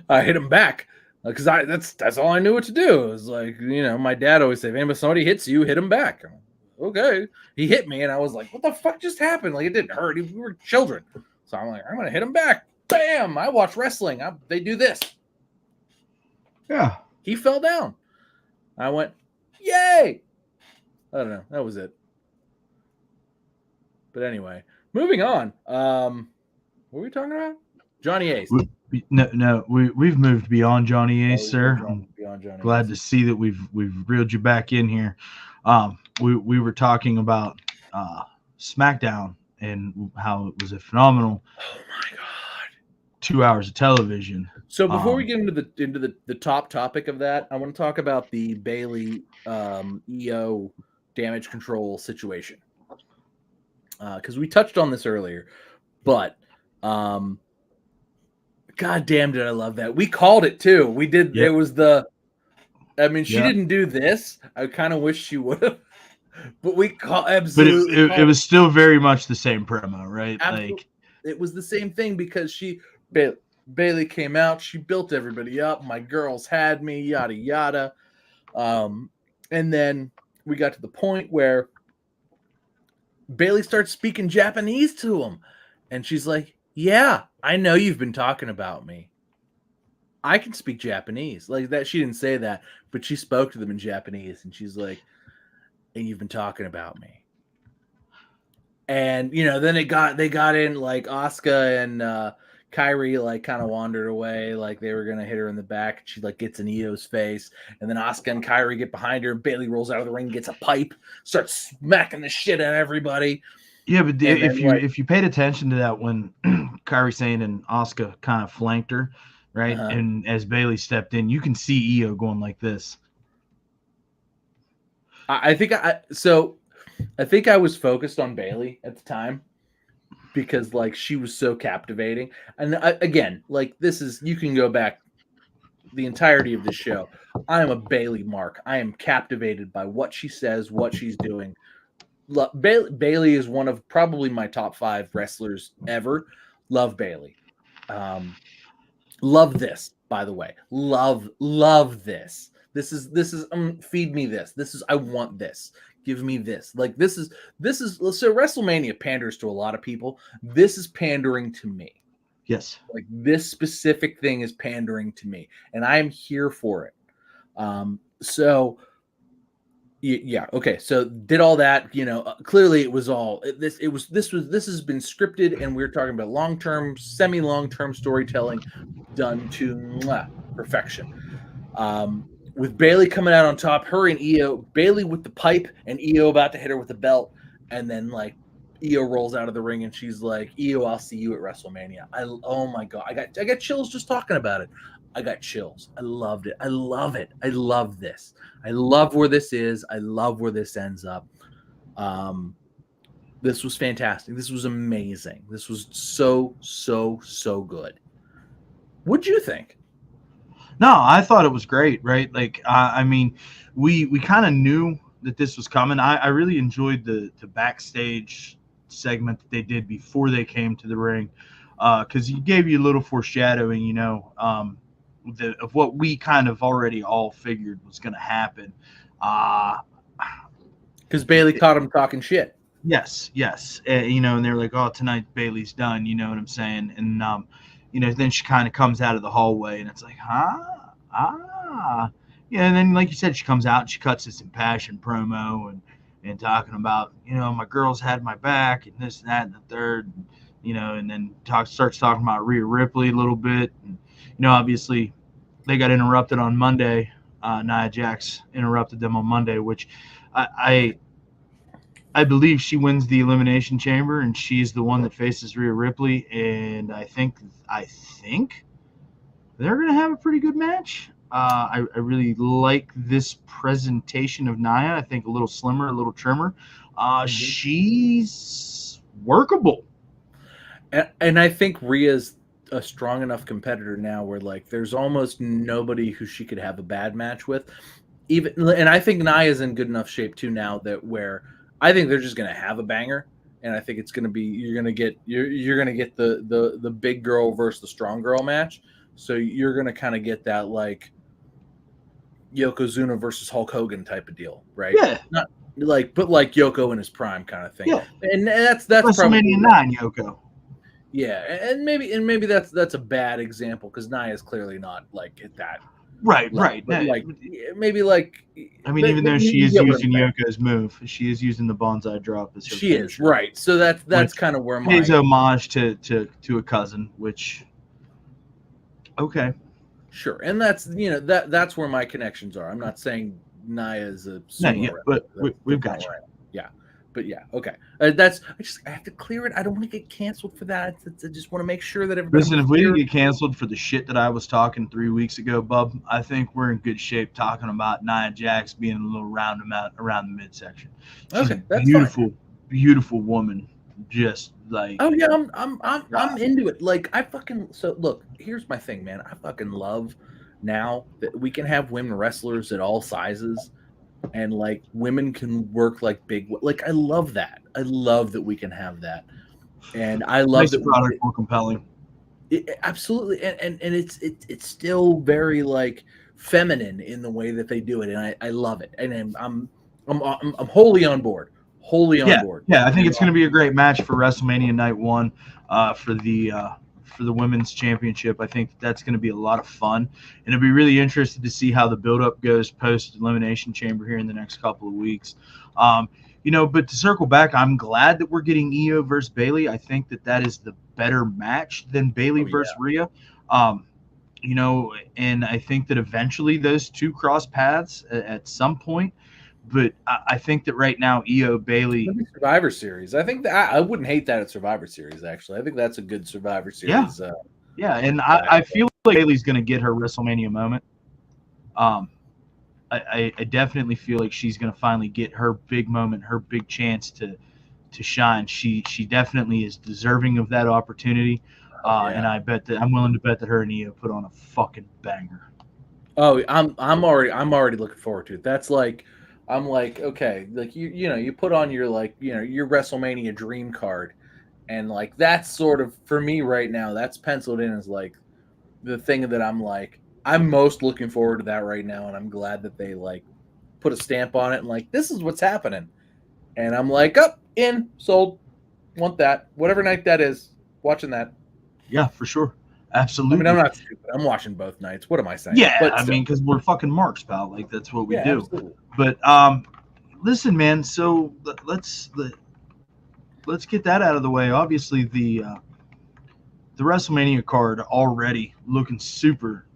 I hit him back because that's all I knew what to do. It was like, my dad always said, if somebody hits you, hit him back. Okay, he hit me, and I was like, what the fuck just happened? Like, it didn't hurt. We were children. So I'm like, I'm gonna hit him back. Bam! I watch wrestling. They do this. Yeah. He fell down. I went, yay! I don't know. That was it. But anyway, moving on. What were we talking about? Johnny Ace. No, we've moved beyond Johnny Ace, sir. Beyond Johnny Glad Ace. to see that we've reeled you back in here. We were talking about SmackDown and how it was a phenomenal. Oh my god! 2 hours of television. So before we get into the top topic of that, I want to talk about the Bayley EO damage control situation, because we touched on this earlier, but god damn did I love that. We called it too. We did. Yep. It was she didn't do this. I kind of wish she would have, but we absolutely. But it was still very much the same promo, right? Absolutely. Like, it was the same thing because Bayley came out. She built everybody up. My girls had me, yada yada. And then we got to the point where Bayley starts speaking Japanese to him, and she's like, "Yeah, I know you've been talking about me. I can speak Japanese." Like that, she didn't say that, but she spoke to them in Japanese, and she's like, "And you've been talking about me." And then they got in, like Asuka and Kyrie like kind of wandered away, like they were gonna hit her in the back. She like gets in Io's face, and then Asuka and Kyrie get behind her, and Bayley rolls out of the ring, gets a pipe, starts smacking the shit out of everybody. Yeah, but if you paid attention to that when Kyrie Sane and Asuka kind of flanked her, right? Uh-huh. And as Bayley stepped in, you can see Io going like this. I think I was focused on Bayley at the time because like she was so captivating. And again, like you can go back the entirety of this show. I am a Bayley mark. I am captivated by what she says, what she's doing. Bayley is one of probably my top 5 wrestlers ever. Love Bayley. Love this, by the way. Love this. This is feed me this. I want this. Give me this. Like this is so WrestleMania panders to a lot of people. This is pandering to me. Yes. Like this specific thing is pandering to me, and I am here for it. So yeah, okay. So did all that, clearly it was all this has been scripted, and we're talking about long-term, semi-long-term storytelling done to perfection. With Bayley coming out on top, her and Io, Bayley with the pipe and Io about to hit her with the belt, and then like Io rolls out of the ring and she's like, "Io, I'll see you at WrestleMania." Oh my god, I got chills just talking about it. I got chills. I loved it. I love it. I love this. I love where this is. I love where this ends up. This was fantastic. This was amazing. This was so good. What'd you think? No, I thought it was great, right? Like, I mean, we kind of knew that this was coming. I really enjoyed the backstage segment that they did before they came to the ring, because he gave you a little foreshadowing, of what we kind of already all figured was going to happen. Because Bayley caught him talking shit. Yes. And they're like, "Oh, tonight Bayley's done." You know what I'm saying? And then she kind of comes out of the hallway, and it's like, and then like you said, she comes out and she cuts this impassioned promo, and talking about, my girls had my back and this, and that, and the third, and then starts talking about Rhea Ripley a little bit. And, obviously they got interrupted on Monday. Nia Jax interrupted them on Monday, which I believe she wins the Elimination Chamber, and she's the one that faces Rhea Ripley. And I think they're going to have a pretty good match. I really like this presentation of Nia. I think a little slimmer, a little trimmer. She's workable. And I think Rhea's a strong enough competitor now where like there's almost nobody who she could have a bad match with. And I think Nia's in good enough shape too now that where I think they're just going to have a banger. And I think it's going to be you're going to get the big girl versus the strong girl match. So you're going to kind of get that like Yokozuna versus Hulk Hogan type of deal, right? Yeah. Not like, but like Yoko in his prime kind of thing. Yeah. And that's WrestleMania 9 Yoko. Yeah, and maybe that's a bad example because Nia is clearly not like at that. Right. But like maybe like. I mean, even though she is using Yoko's move, she is using the bonsai drop. As her is right. So that's kind of where my pays homage to a cousin, which. Okay. Sure, and that's that's where my connections are. I'm not saying Nia is a but we've got you. Yeah, but yeah, okay. I have to clear it. I don't want to get canceled for that. I just want to make sure that everybody. Listen, if we didn't get canceled for the shit that I was talking 3 weeks ago, bub, I think we're in good shape talking about Nia Jax being a little roundabout around the midsection. She's okay, that's beautiful woman. Just like yeah, I'm into it. Like look, here's my thing, man. I fucking love now that we can have women wrestlers at all sizes, and like women can work like big. Like I love that. I love that we can have that, and I love that product more compelling. Absolutely, and it's still very like feminine in the way that they do it, and I love it, and I'm wholly on board. Wholly on board. Yeah, I think it's going to be a great match for WrestleMania Night 1 for the women's championship. I think that's going to be a lot of fun, and I'd be really interested to see how the build-up goes post-Elimination Chamber here in the next couple of weeks. But to circle back, I'm glad that we're getting Io versus Bayley. I think that is the better match than Bayley versus Rhea. And I think that eventually those two cross paths at some point. But I think that right now, Io Bayley Survivor Series. I think that I wouldn't hate that at Survivor Series. Actually, I think that's a good Survivor Series. And I feel like Bayley's going to get her WrestleMania moment. I definitely feel like she's going to finally get her big moment, her big chance to shine. She definitely is deserving of that opportunity. And I'm willing to bet that her and Io put on a fucking banger. Oh, I'm already looking forward to it. That's like. I'm like, okay, like you put on your your WrestleMania dream card, and like that's sort of for me right now. That's penciled in as like the thing that I'm most looking forward to that right now, and I'm glad that they like put a stamp on it and like this is what's happening, and I'm like, in sold, want that whatever night that is, watching that. Yeah, for sure. Absolutely. I mean, I'm not stupid. I'm watching both nights. What am I saying? Yeah, I mean, because we're fucking marks, pal. Like that's what we do. Absolutely. But listen, man. So let's get that out of the way. Obviously, the WrestleMania card already looking super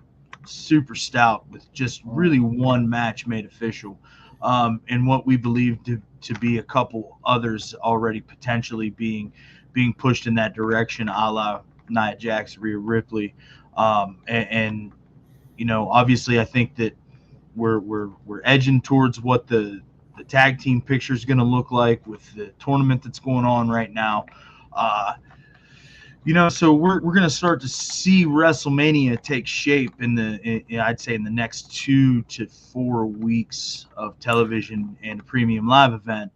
stout with just really one match made official, and what we believe to be a couple others already potentially being pushed in that direction, a la Nia Jax, Rhea Ripley, and obviously I think that we're edging towards what the tag team picture is going to look like with the tournament that's going on right now. So we're going to start to see WrestleMania take shape I'd say in the next 2 to 4 weeks of television and a premium live event.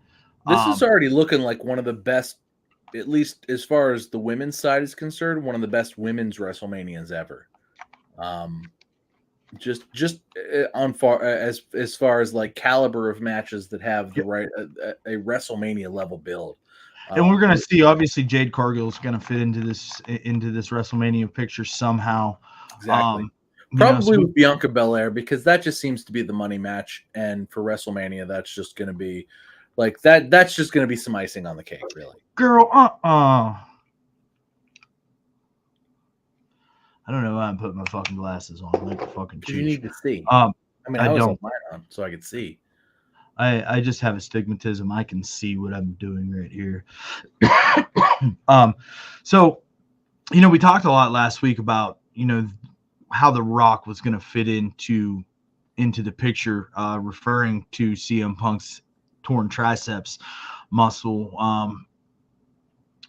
This is already looking like one of the best. At least as far as the women's side is concerned, one of the best women's WrestleManias ever. Just as far as like caliber of matches that have the right a WrestleMania level build. And we're gonna see obviously Jade Cargill is gonna fit into this WrestleMania picture somehow. Exactly. Probably with Bianca Belair because that just seems to be the money match, and for WrestleMania that's just going to be Like that's just going to be some icing on the cake, really. Girl, I don't know why I'm putting my fucking glasses on. I'm like a fucking Because you cheat. need to see. I I was on don't. mine on, so I could see. I just have astigmatism. I can see what I'm doing right here. So, we talked a lot last week about, how The Rock was going to fit into the picture, referring to CM Punk's torn triceps muscle.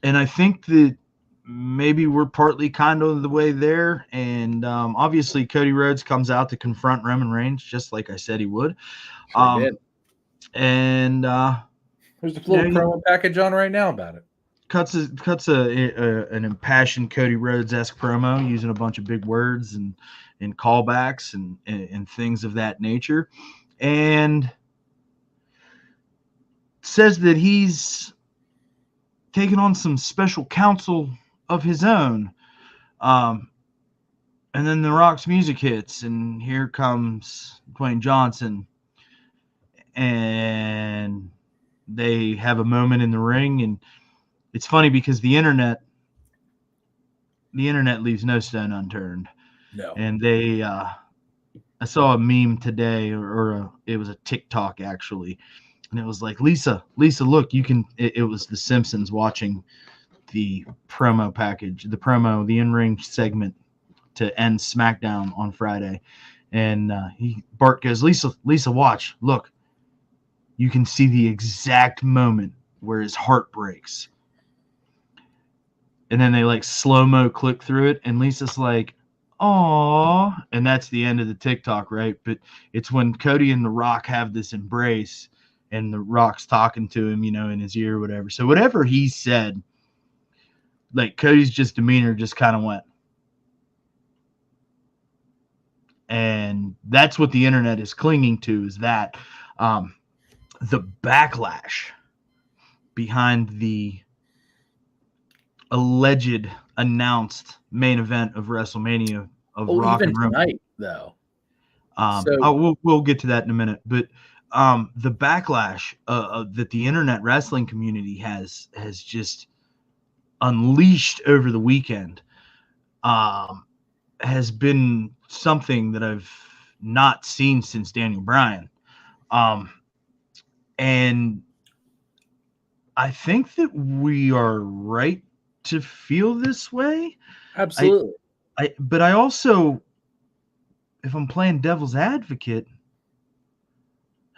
And I think that maybe we're partly kind of the way there. And obviously, Cody Rhodes comes out to confront Roman Reigns, just like I said he would. Sure did. And There's a little promo package on right now about it. cuts an impassioned Cody Rhodes-esque promo using a bunch of big words and callbacks and things of that nature, and says that he's taking on some special counsel of his own. And then The Rock's music hits, and here comes Dwayne Johnson, and they have a moment in the ring. And it's funny because the internet leaves no stone unturned. No. And they I saw a meme today, or it was a TikTok actually, and it was like, Lisa, look, you can. It was The Simpsons watching the promo package, the in-ring segment to end SmackDown on Friday, and Bart goes, Lisa, watch, look, you can see the exact moment where his heart breaks, and then they like slow-mo click through it, and Lisa's like, "Aw," and that's the end of the TikTok, right? But it's when Cody and The Rock have this embrace, and The Rock's talking to him, in his ear or whatever. So whatever he said, like Cody's just demeanor just kind of went. And that's what the internet is clinging to, is that the backlash behind the alleged announced main event of WrestleMania of Rock even and Roman. tonight, though. We'll get to that in a minute, but the backlash that the internet wrestling community has just unleashed over the weekend has been something that I've not seen since Daniel Bryan. And I think that we are right to feel this way. Absolutely. But I also, if I'm playing devil's advocate,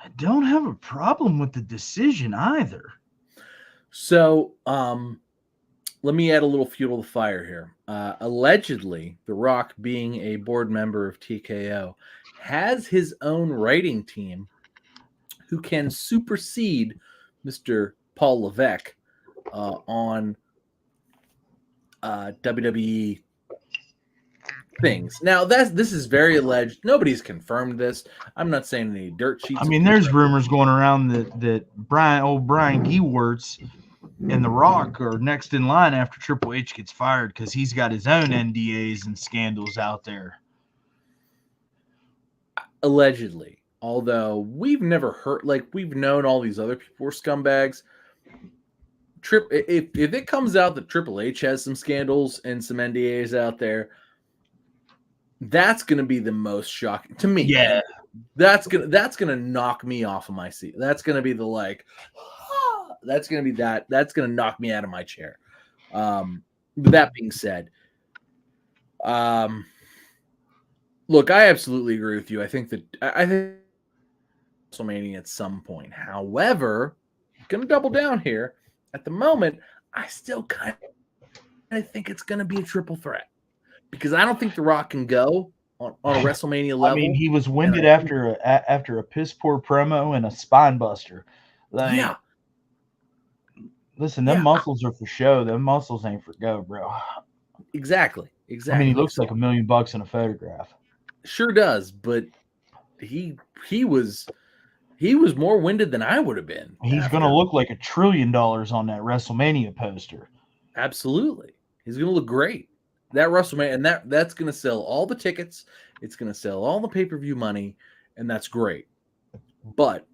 I don't have a problem with the decision either. So, let me add a little fuel to the fire here. Allegedly, The Rock, being a board member of TKO, has his own writing team who can supersede Mr. Paul Levesque on WWE things. Now, this is very alleged. Nobody's confirmed this. I'm not saying any dirt sheets. I mean, there's rumors going around that Brian Gewirtz and The Rock are next in line after Triple H gets fired, because he's got his own NDAs and scandals out there. Allegedly. Although we've never heard, we've known all these other people were scumbags. If it comes out that Triple H has some scandals and some NDAs out there, that's going to be the most shocking to me. Yeah, that's gonna knock me off of my seat. That's going to be the that's going to knock me out of my chair. That being said, look, I absolutely agree with you. I think WrestleMania at some point. However, I'm going to double down here. At the moment, I still kind of think it's going to be a triple threat, because I don't think The Rock can go on a WrestleMania level. I mean, he was winded after a piss poor promo and a spine buster. Yeah. Listen, them muscles are for show. Them muscles ain't for go, bro. Exactly. I mean, he looks like $1 million in a photograph. Sure does, but he was more winded than I would have been. He's going to look like $1 trillion on that WrestleMania poster. Absolutely. He's going to look great. That WrestleMania, and that's going to sell all the tickets. It's going to sell all the pay-per-view money, and that's great. But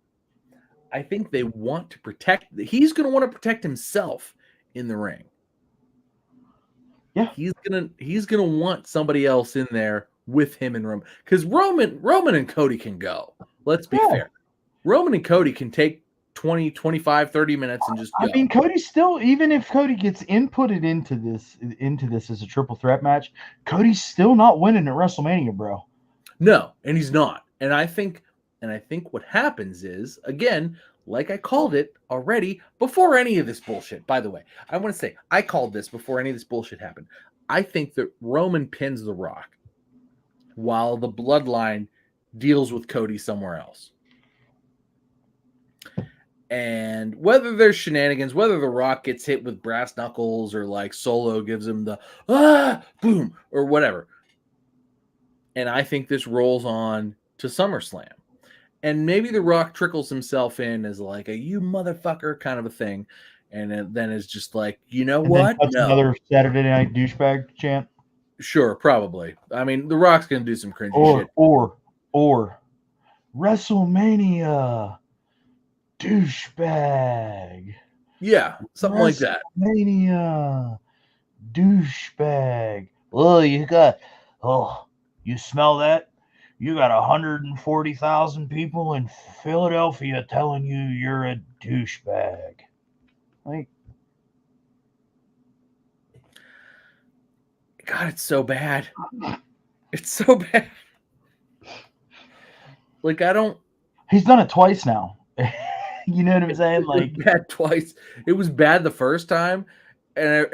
I think they want to protect. He's going to want to protect himself in the ring. Yeah. He's gonna want somebody else in there with him and Roman, because Roman and Cody can go. Let's be fair. Roman and Cody can take 20, 25, 30 minutes and just go. I mean, Cody's still, even if Cody gets inputted into this as a triple threat match, Cody's still not winning at WrestleMania, bro. No, and he's not. And I think what happens is, again, like I called it already before any of this bullshit. By the way, I want to say I called this before any of this bullshit happened. I think that Roman pins The Rock while the Bloodline deals with Cody somewhere else. And whether there's shenanigans, whether The Rock gets hit with brass knuckles or like Solo gives him the boom or whatever. And I think this rolls on to SummerSlam. And maybe The Rock trickles himself in as like a "you motherfucker" kind of a thing. And then is just like, you know what? That's another Saturday Night douchebag chant. Sure, probably. I mean, The Rock's going to do some cringy shit. Or WrestleMania douchebag. Yeah, something like that. WrestleMania douchebag. You smell that? You got 140,000 people in Philadelphia telling you you're a douchebag. Like, God, it's so bad. It's so bad. Like, I don't. He's done it twice now. You know what I'm saying? Like, bad twice. It was bad the first time, and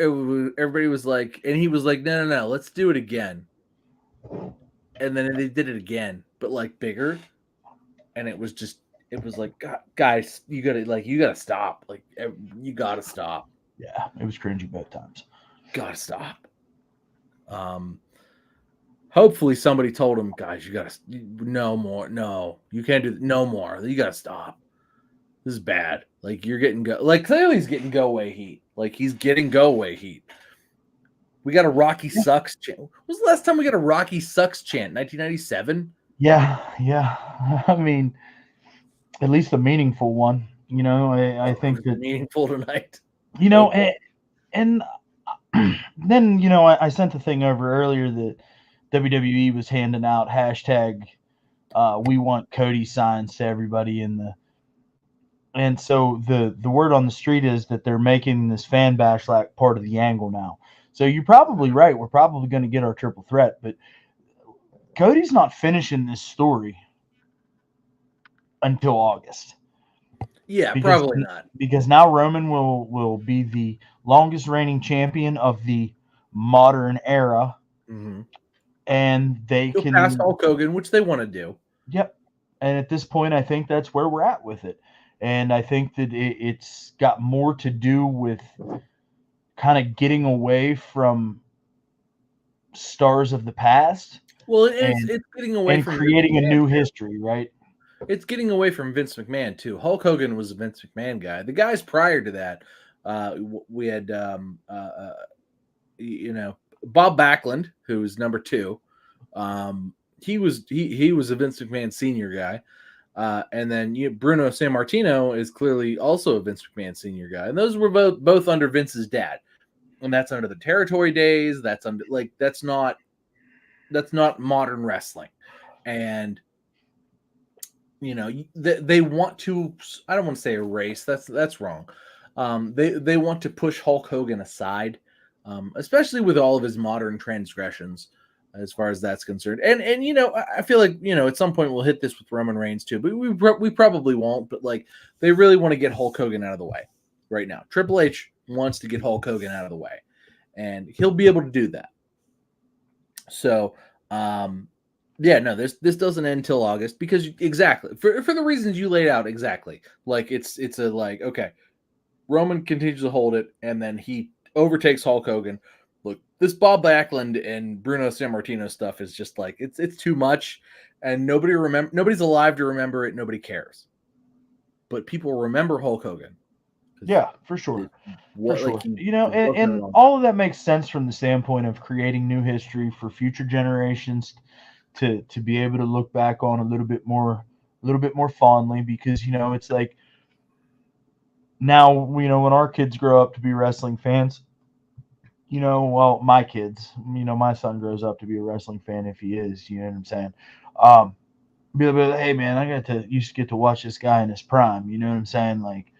everybody was like, and he was like, no, let's do it again. And then they did it again, but like bigger, and it was like, guys, you gotta stop. Like, you gotta stop. Yeah, it was cringy both times. Gotta stop. Hopefully somebody told him, guys, you gotta no more. No, you can't do no more. You gotta stop. This is bad. Like, you're getting clearly he's getting go away heat. Like, he's getting go away heat. We got a Rocky Sucks chant. When was the last time we got a Rocky Sucks chant? 1997? Yeah. I mean, at least a meaningful one. You know, I think that meaningful tonight. You know, and then, you know, I sent the thing over earlier that WWE was handing out hashtag we want Cody signs to everybody and so the word on the street is that they're making this fan bash like part of the angle now. So you're probably right. We're probably going to get our triple threat, but Cody's not finishing this story until August. Yeah, probably not. Because now Roman will be the longest reigning champion of the modern era. Mm-hmm. And He'll can pass Hulk Hogan, which they want to do. Yep. And at this point, I think that's where we're at with it. And I think that it's got more to do with kind of getting away from stars of the past. Well, it's getting away from creating a new history, right? It's getting away from Vince McMahon too. Hulk Hogan was a Vince McMahon guy. The guys prior to that, we had Bob Backlund, who was number 2. He was a Vince McMahon senior guy. And then Bruno Sammartino is clearly also a Vince McMahon senior guy. And those were both under Vince's dad. And that's under the territory days. That's under that's not modern wrestling. And they want to, I don't want to say erase. That's wrong. They want to push Hulk Hogan aside, especially with all of his modern transgressions, as far as that's concerned. And I feel like at some point we'll hit this with Roman Reigns too, but we probably won't. But like, they really want to get Hulk Hogan out of the way right now. Triple H wants to get Hulk Hogan out of the way, and he'll be able to do that. So, this doesn't end until August because exactly for the reasons you laid out exactly. Like it's okay, Roman continues to hold it, and then he overtakes Hulk Hogan. Look, this Bob Backlund and Bruno Sammartino stuff is just like it's too much, and nobody's alive to remember it. Nobody cares, but people remember Hulk Hogan. Yeah, for sure. And all of that makes sense from the standpoint of creating new history for future generations to be able to look back on a little bit more fondly, because it's like now, when our kids grow up to be wrestling fans, well, my kids, my son grows up to be a wrestling fan if he is, you know what I'm saying? Um, be like, hey man, I used to get to watch this guy in his prime, you know what I'm saying? Like,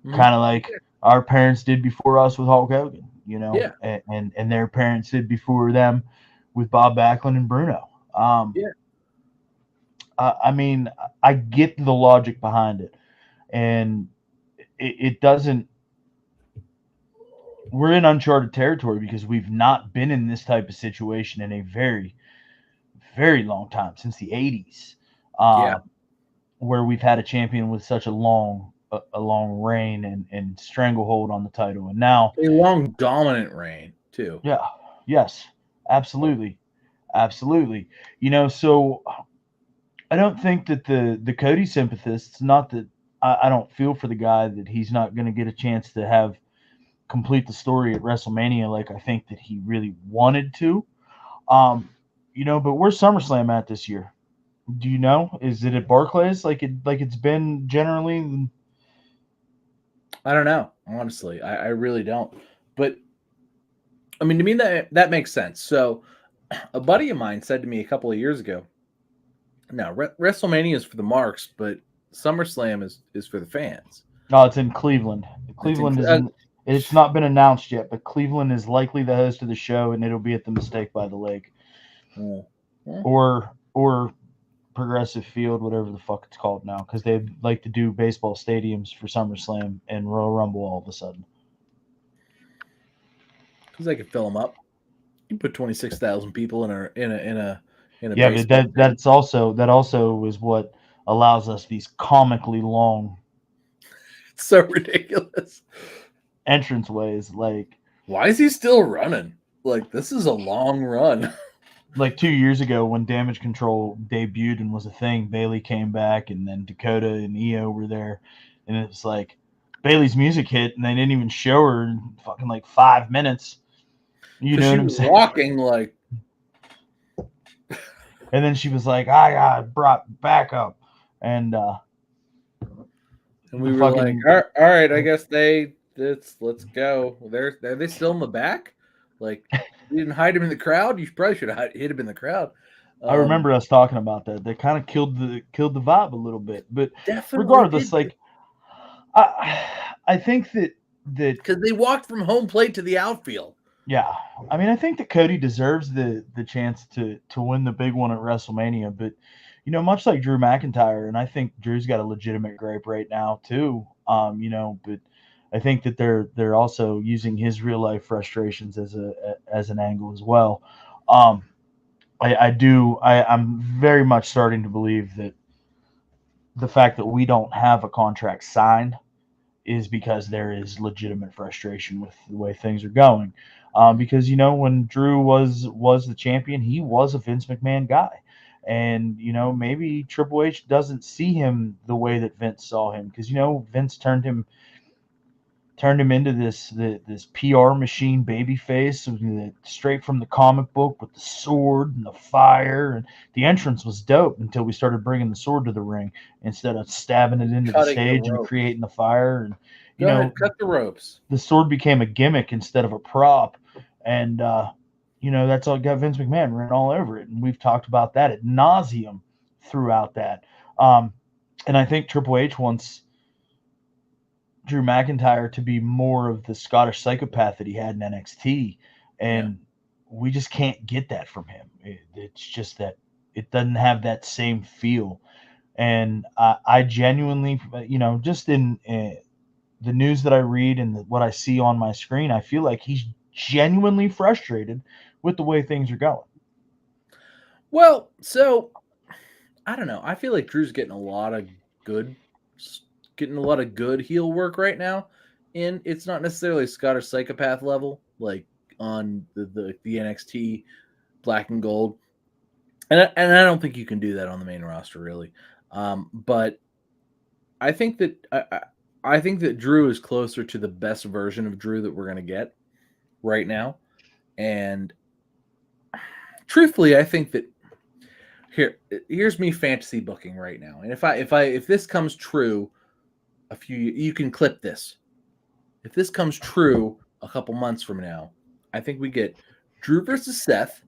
Mhm. kind of like our parents did before us with Hulk Hogan, Yeah, and their parents did before them with Bob Backlund and Bruno. yeah, I mean, I get the logic behind it, and it doesn't. We're in uncharted territory because we've not been in this type of situation in a very, very long time since the '80s, yeah. where we've had a champion with such a long reign and stranglehold on the title, and now, A long dominant reign too. yeah, yes, absolutely, absolutely. So I don't think that the Cody sympathists, not that I don't feel for the guy that he's not going to get a chance to have complete the story at WrestleMania like I think that he really wanted to. Um, but where's SummerSlam at this year? Do you know? Is it at Barclays like it's been generally? I don't know, honestly. I really don't. But I mean, to me that makes sense. So, a buddy of mine said to me a couple of years ago, "Now WrestleMania is for the marks, but SummerSlam is for the fans." No, it's in Cleveland. It's in, Cleveland is in. It's not been announced yet, but Cleveland is likely the host of the show, and it'll be at the Mistake by the Lake, yeah. or Progressive Field, whatever the fuck it's called now, because they like to do baseball stadiums for SummerSlam and Royal Rumble all of a sudden. Because they could fill them up. You put 26,000 people in a Yeah, but baseball stadium. that also is what allows us these comically long It's so ridiculous. entranceways. Why is he still running? Like, this is a long run. Like 2 years ago when Damage Control debuted and was a thing, Bailey came back, and then Dakota and Io were there, and it was like Bailey's music hit, and they didn't even show her in fucking like 5 minutes. You Because know she what I'm was saying? walking like, And then she was like, "I got brought back up," and and the we were like, fucking all right, I guess let's go. Are they still in the back? Like, you didn't hide him in the crowd. You probably should have hid him in the crowd. I Um, remember us talking about that. They kind of killed the vibe a little bit. But definitely regardless, did, like I I think that because they walked from home plate to the outfield. yeah, I mean I think that Cody deserves the chance to win the big one at WrestleMania. But much like Drew McIntyre, and I think Drew's got a legitimate gripe right now too. But I think that they're also using his real life frustrations as an angle as well. Um, I do. I'm very much starting to believe that the fact that we don't have a contract signed is because there is legitimate frustration with the way things are going. Because when Drew was the champion, he was a Vince McMahon guy, and maybe Triple H doesn't see him the way that Vince saw him, because Vince turned him into this PR machine baby face straight from the comic book with the sword and the fire, and the entrance was dope until we started bringing the sword to the ring instead of stabbing it into the Cutting the stage and ropes. creating the fire. And you Go ahead, know cut the ropes. the sword became a gimmick instead of a prop, and that's all got Vince McMahon written all over it, and we've talked about that at nauseum throughout that. um, and I think Triple H wants Drew McIntyre to be more of the Scottish psychopath that he had in NXT, Yeah. and we just can't get that from him. It's just that it doesn't have that same feel, and I genuinely, just in the news that I read and what I see on my screen, I feel like he's genuinely frustrated with the way things are going. Well, so I don't know. I feel like Drew's good, getting a lot of good heel work right now, and it's not necessarily Scottish psychopath level, like on the NXT Black and Gold, and I don't think you can do that on the main roster really. But I think that I think that Drew is closer to the best version of Drew that we're gonna get right now, and truthfully, I think that here's me fantasy booking right now, and if this comes true, you can clip this. If this comes true a couple months from now, I think we get Drew versus Seth,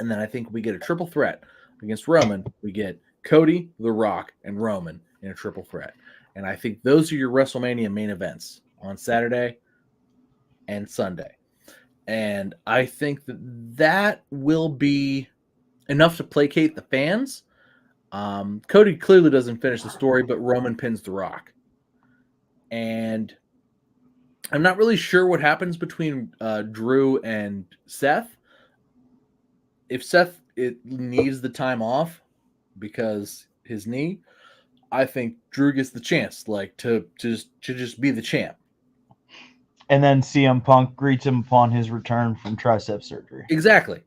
and then I think we get a triple threat against Roman. We get Cody, The Rock, and Roman in a triple threat. And I think those are your WrestleMania main events on Saturday and Sunday. And I think that will be enough to placate the fans. Cody clearly doesn't finish the story, but Roman pins The Rock. And I'm not really sure what happens between Drew and Seth. If Seth needs the time off because his knee, I think Drew gets the chance, to just be the champ. And then CM Punk greets him upon his return from tricep surgery. Exactly.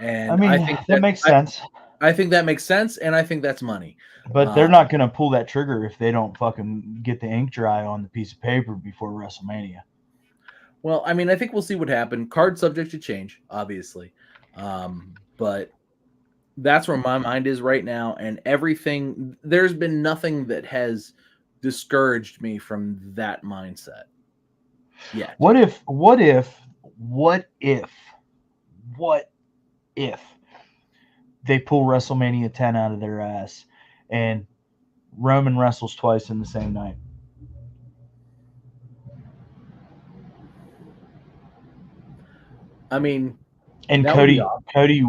And I mean, that makes sense. I think that makes sense, and I think that's money. But they're not going to pull that trigger if they don't fucking get the ink dry on the piece of paper before WrestleMania. Well, I mean, I think we'll see what happens. Card subject to change, obviously. But that's where my mind is right now. And there's been nothing that has discouraged me from that mindset yet. What if they pull WrestleMania 10 out of their ass and Roman wrestles twice in the same night? I mean, and Cody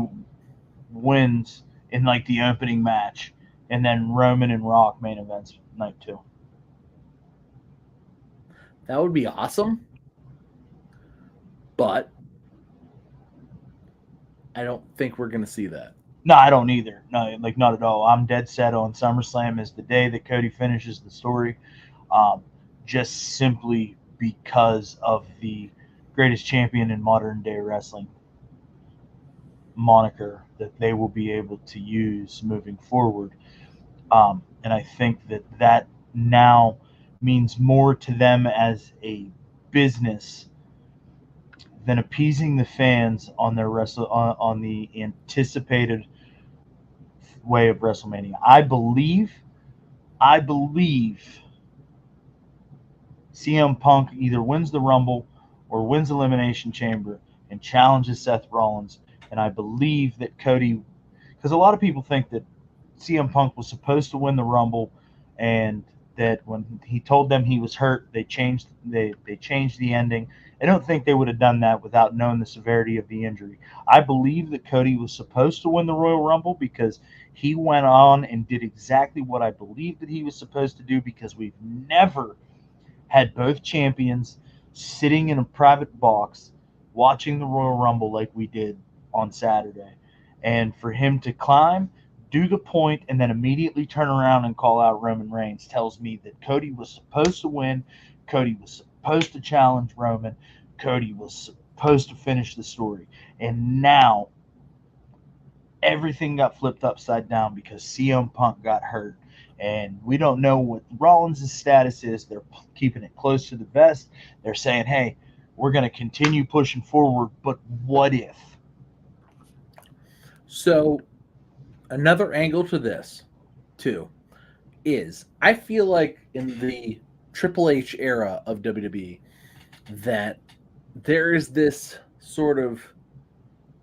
wins in like the opening match, and then Roman and Rock main events night 2. That would be awesome, but I don't think we're going to see that. No, I don't either. No, like not at all. I'm dead set on SummerSlam as the day that Cody finishes the story, just simply because of the greatest champion in modern day wrestling moniker that they will be able to use moving forward. And I think that now means more to them as a business than appeasing the fans on their on the anticipated way of WrestleMania. I believe CM Punk either wins the Rumble or wins Elimination Chamber and challenges Seth Rollins. And I believe that Cody, because a lot of people think that CM Punk was supposed to win the Rumble, and that when he told them he was hurt, they changed the ending. I don't think they would have done that without knowing the severity of the injury. I believe that Cody was supposed to win the Royal Rumble because he went on and did exactly what I believe that he was supposed to do, because we've never had both champions sitting in a private box watching the Royal Rumble like we did on Saturday. And for him to climb, do the point, and then immediately turn around and call out Roman Reigns tells me that Cody was supposed to win. Cody was supposed to challenge Roman. Cody was supposed to finish the story. And now everything got flipped upside down because CM Punk got hurt. And we don't know what Rollins' status is. They're keeping it close to the vest. They're saying, hey, we're going to continue pushing forward, but what if? So another angle to this, too, is I feel like in the Triple H era of WWE that there is this sort of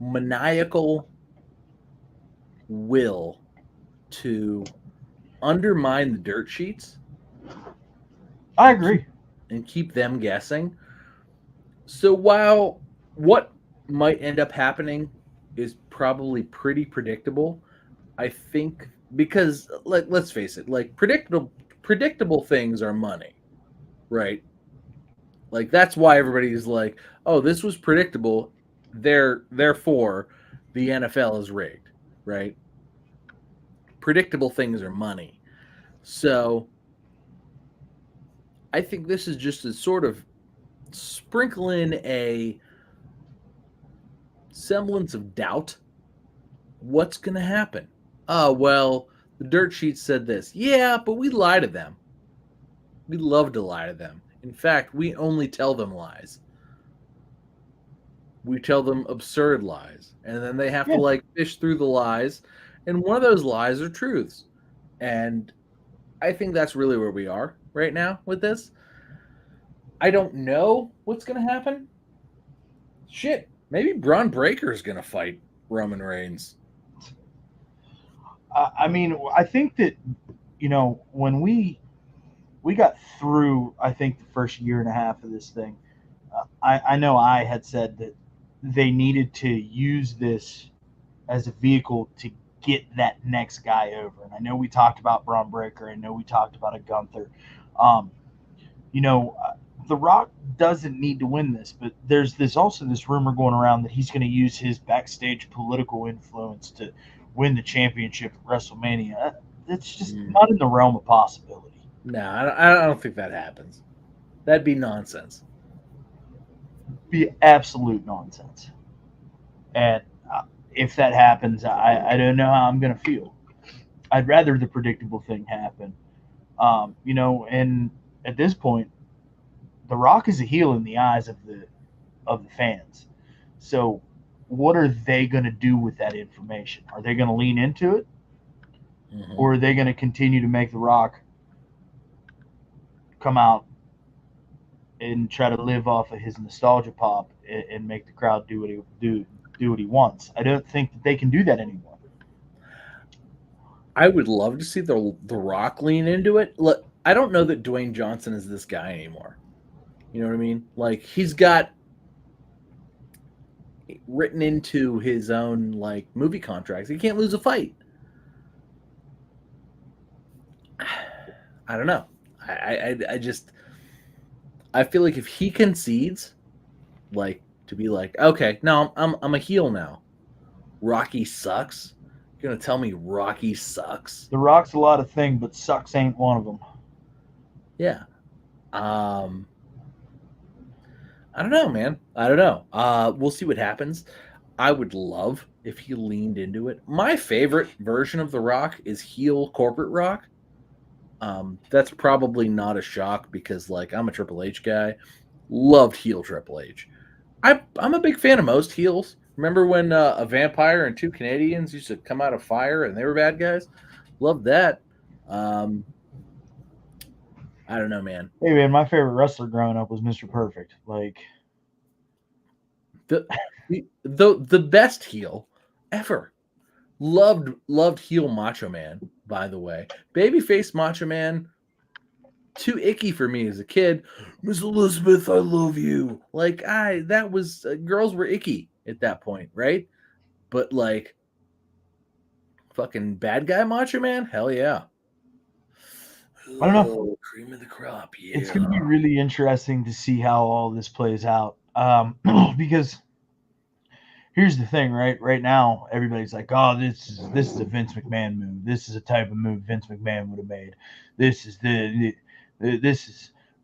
maniacal will to undermine the dirt sheets. I agree. And keep them guessing. So while what might end up happening is probably pretty predictable, I think, because let's face it, like predictable things are money, right? Like that's why everybody's like, oh, this was predictable, therefore the NFL is rigged, right? Predictable things are money. So I think this is just a sort of sprinkle in a semblance of doubt. What's going to happen? Oh, well, the dirt sheet said this. Yeah, but we lie to them. We love to lie to them. In fact, we only tell them lies. We tell them absurd lies. And then they have to fish through the lies. And one of those lies are truths. And I think that's really where we are right now with this. I don't know what's going to happen. Shit, maybe Braun Breaker is going to fight Roman Reigns. I mean, I think that, when we got through, I think, the first year and a half of this thing, I know I had said that they needed to use this as a vehicle to get that next guy over. And I know we talked about Braun Breaker. I know we talked about a Gunther. The Rock doesn't need to win this, but there's also this rumor going around that he's going to use his backstage political influence to win the championship at WrestleMania. That's just not in the realm of possibility. No, I don't think that happens. That'd be nonsense. Be absolute nonsense. And if that happens, I don't know how I'm going to feel. I'd rather the predictable thing happen. And at this point, The Rock is a heel in the eyes of the fans. So what are they going to do with that information? Are they going to lean into it? Mm-hmm. Or are they going to continue to make The Rock come out and try to live off of his nostalgia pop and make the crowd do what he wants? I don't think that they can do that anymore. I would love to see the Rock lean into it. Look, I don't know that Dwayne Johnson is this guy anymore. You know what I mean? Like, he's got written into his own like movie contracts, he can't lose a fight. I don't know. I just feel like if he concedes, like, to be like, okay, no, I'm a heel now. Rocky sucks. You're gonna tell me Rocky sucks? The Rock's a lot of things, but sucks ain't one of them. Yeah. I don't know, man. I don't know. We'll see what happens. I would love if he leaned into it. My favorite version of The Rock is heel corporate Rock. That's probably not a shock because, like, I'm a Triple H guy. Loved heel Triple H. I'm a big fan of most heels. Remember when a vampire and two Canadians used to come out of fire and they were bad guys? Loved that. I don't know, man. Hey, man, my favorite wrestler growing up was Mr. Perfect. Like, the best heel ever. Loved heel Macho Man, by the way. Babyface Macho Man, too icky for me as a kid. Miss Elizabeth, I love you. Like, that was girls were icky at that point, right? But like, fucking bad guy Macho Man, hell yeah. I don't know. Cream of the crop, yeah. It's going to be really interesting to see how all this plays out. Because here's the thing, right? Right now, everybody's like, "Oh, this is a Vince McMahon move. This is a type of move Vince McMahon would have made. This is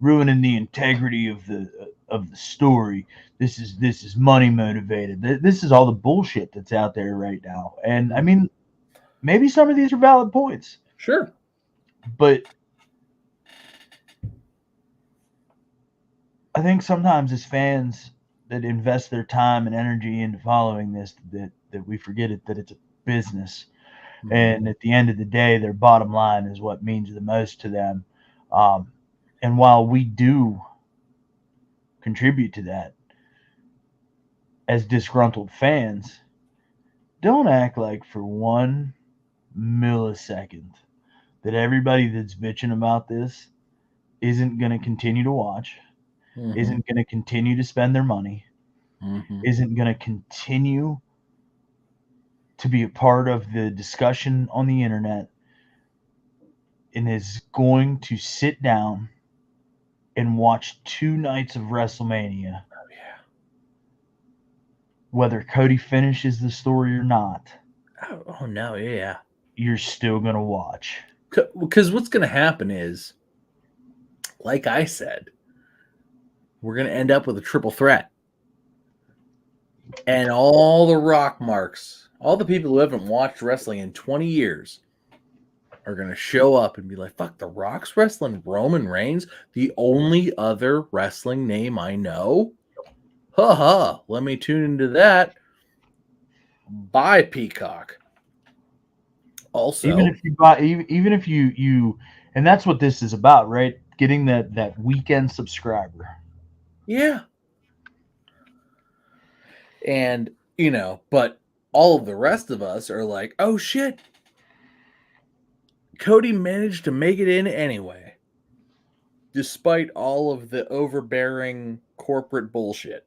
ruining the integrity of the story. This is money motivated. This is all the bullshit that's out there right now." And I mean, maybe some of these are valid points. Sure, but I think sometimes as fans that invest their time and energy into following this, that we forget that it's a business. Mm-hmm. And at the end of the day, their bottom line is what means the most to them. And while we do contribute to that as disgruntled fans, don't act like for 1 millisecond that everybody that's bitching about this isn't going to continue to watch. Mm-hmm. Isn't going to continue to spend their money, mm-hmm. isn't going to continue to be a part of the discussion on the internet, and is going to sit down and watch 2 nights of WrestleMania. Oh, yeah. Whether Cody finishes the story or not. Oh no, yeah. You're still going to watch. Because what's going to happen is, like I said, we're going to end up with a triple threat. And all the Rock marks, all the people who haven't watched wrestling in 20 years are going to show up and be like, fuck, The Rock's wrestling Roman Reigns, the only other wrestling name I know? Ha, let me tune into that. Bye, Peacock. Also, even if you And that's what this is about, right? Getting that weekend subscriber. Yeah. And, but all of the rest of us are like, oh shit, Cody managed to make it in anyway, despite all of the overbearing corporate bullshit.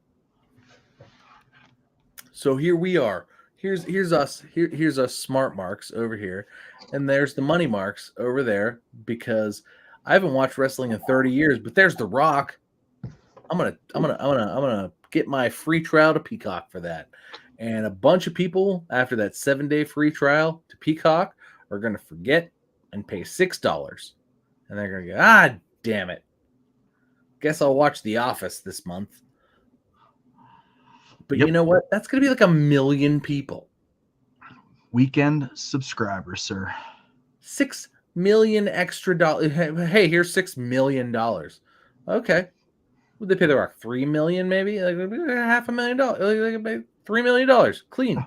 So here we are. Here's us. Here's us smart marks over here, and there's the money marks over there. Because I haven't watched wrestling in 30 years, but there's The Rock. I'm gonna get my free trial to Peacock for that. And a bunch of people after that 7-day free trial to Peacock are gonna forget and pay $6, and they're gonna go, damn it. Guess I'll watch The Office this month. But Yep. you know what? That's gonna be like 1 million people. Weekend subscriber, sir. 6 million extra dollars. Hey, here's $6 million. Okay. Would they pay The Rock $3 million, maybe? Like $500,000. Like $3 million clean.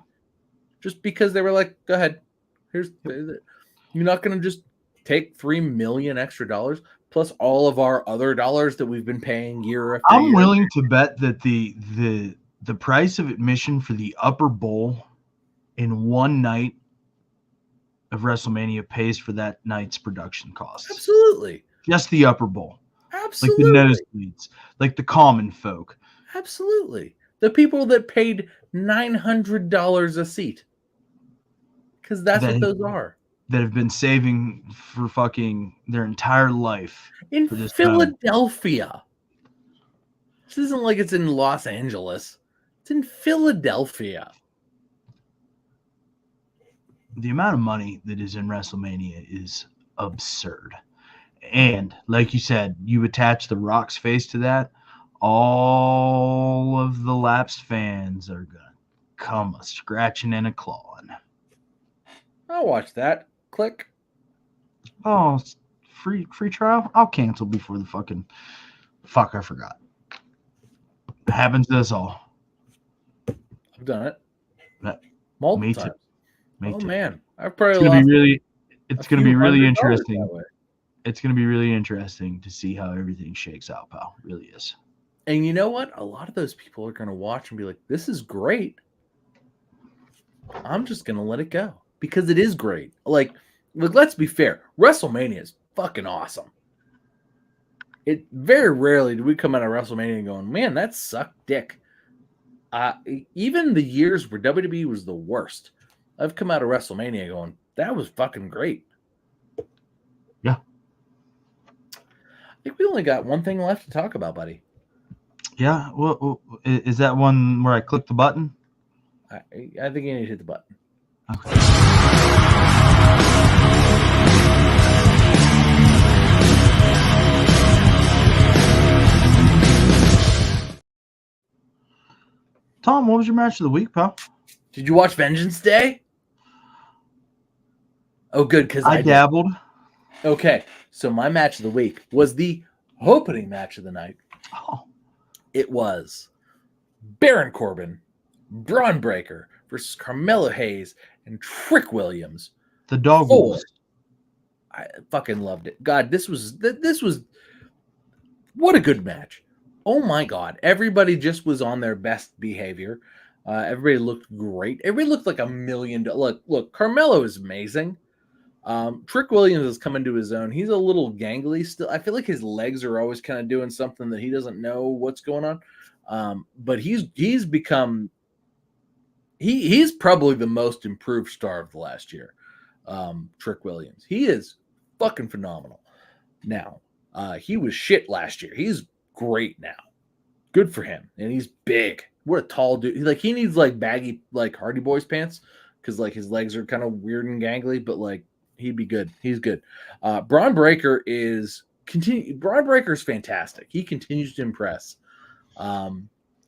Just because they were like, go ahead. You're not gonna just take $3 million extra dollars plus all of our other dollars that we've been paying year after year. I'm willing to bet that the price of admission for the Upper Bowl in one night of WrestleMania pays for that night's production costs. Absolutely. Just the Upper Bowl. Absolutely. Like the nosebleeds. Like the common folk. Absolutely. The people that paid $900 a seat. Because that's what those are. That have been saving for fucking their entire life. In for this Philadelphia. Time. This isn't like it's in Los Angeles. It's in Philadelphia. The amount of money that is in WrestleMania is absurd. And like you said, you attach The Rock's face to that, all of the lapsed fans are going to come a scratching and a clawing. I'll watch that. Click. Oh, free trial? I'll cancel before the fucking... Fuck, I forgot. It happens to us all. I've done it. Multiple times. Me too. Man. I've probably lost it's going to be really interesting. It's going to be really interesting to see how everything shakes out, pal. It really is. And you know what? A lot of those people are going to watch and be like, this is great. I'm just going to let it go because it is great. Like, let's be fair. WrestleMania is fucking awesome. It very rarely do we come out of WrestleMania going, man, that sucked dick. Even the years where WWE was the worst, I've come out of WrestleMania going, that was fucking great. Yeah. I think we only got one thing left to talk about, buddy. Yeah. Well, is that one where I click the button? I think you need to hit the button. Okay. Tom, what was your match of the week, pal? Did you watch Vengeance Day? Oh, good, because I dabbled. Okay, so my match of the week was the opening match of the night. Oh. It was Baron Corbin, Braun Breaker versus Carmelo Hayes and Trick Williams. The dog wolves. I fucking loved it. God, this was what a good match. Oh my God. Everybody just was on their best behavior. Everybody looked great. Everybody looked like $1 million. Look, Carmelo is amazing. Trick Williams has come into his own. He's a little gangly still. I feel like his legs are always kind of doing something that he doesn't know what's going on. But he's become he's probably the most improved star of the last year. Trick Williams. He is fucking phenomenal. Now, he was shit last year. He's great now. Good for him. And he's big. What a tall dude. He needs baggy Hardy Boys pants because his legs are kind of weird and gangly, but he'd be good. He's good. Braun Breaker is fantastic. He continues to impress.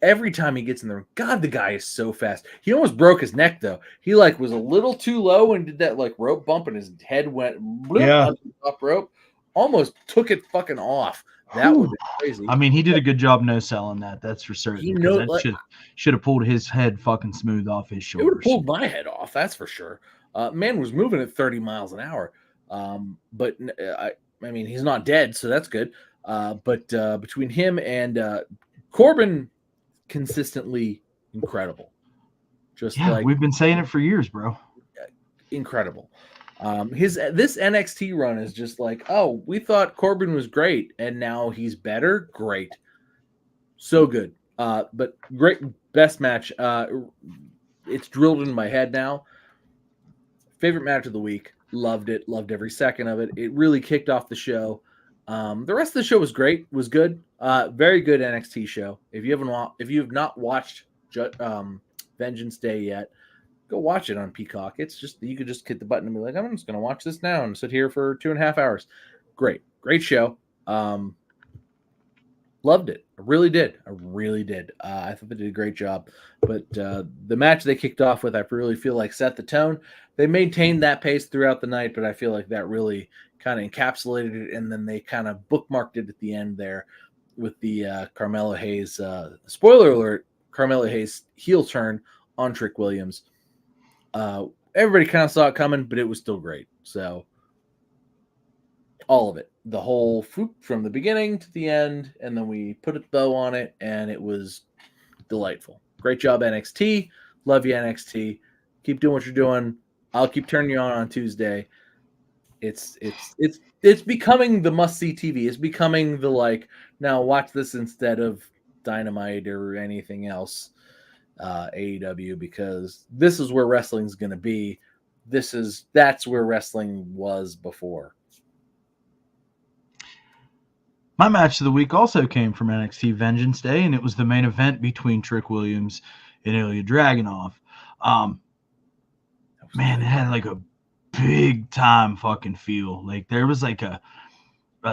Every time he gets in there, God, the guy is so fast. He almost broke his neck though. He was a little too low and did that rope bump, and his head went on the top rope. Almost took it fucking off. That would be crazy. I mean, he did a good job no selling that. That's for certain. That should have pulled his head fucking smooth off his shoulders. It would have pulled my head off. That's for sure. Man was moving at 30 miles an hour. But I mean, he's not dead, so that's good. But between him and Corbin, consistently incredible. Just Yeah, like we've been saying it for years, bro. incredible. This NXT run is just like, oh, we thought Corbin was great, and now he's better. Great, so good. But great, best match. It's drilled in my head now. Favorite match of the week. Loved it. Loved every second of it. It really kicked off the show. The rest of the show was great. Was good. Very good NXT show. If you have not watched Vengeance Day yet, go watch it on Peacock. It's just you could just hit the button and be like, I'm just going to watch this now and sit here for 2.5 hours. Great show. Loved it. I really did. I thought they did a great job. But the match they kicked off with, I really feel like set the tone. They maintained that pace throughout the night, but I feel like that really kind of encapsulated it, and then they kind of bookmarked it at the end there with the Carmelo Hayes. Spoiler alert, Carmelo Hayes heel turn on Trick Williams. Everybody kind of saw it coming, but it was still great. So all of it, the whole from the beginning to the end, and then we put a bow on it, and it was delightful. Great job, NXT. Love you, NXT. Keep doing what you're doing. I'll keep turning you on Tuesday. It's becoming the must-see TV. It's becoming the like, now watch this instead of Dynamite or anything else, AEW, because this is where wrestling's going to be. That's where wrestling was before. My match of the week also came from NXT Vengeance Day, and it was the main event between Trick Williams and Ilya Dragunov. Man, it had like a big time fucking feel. Like there was like a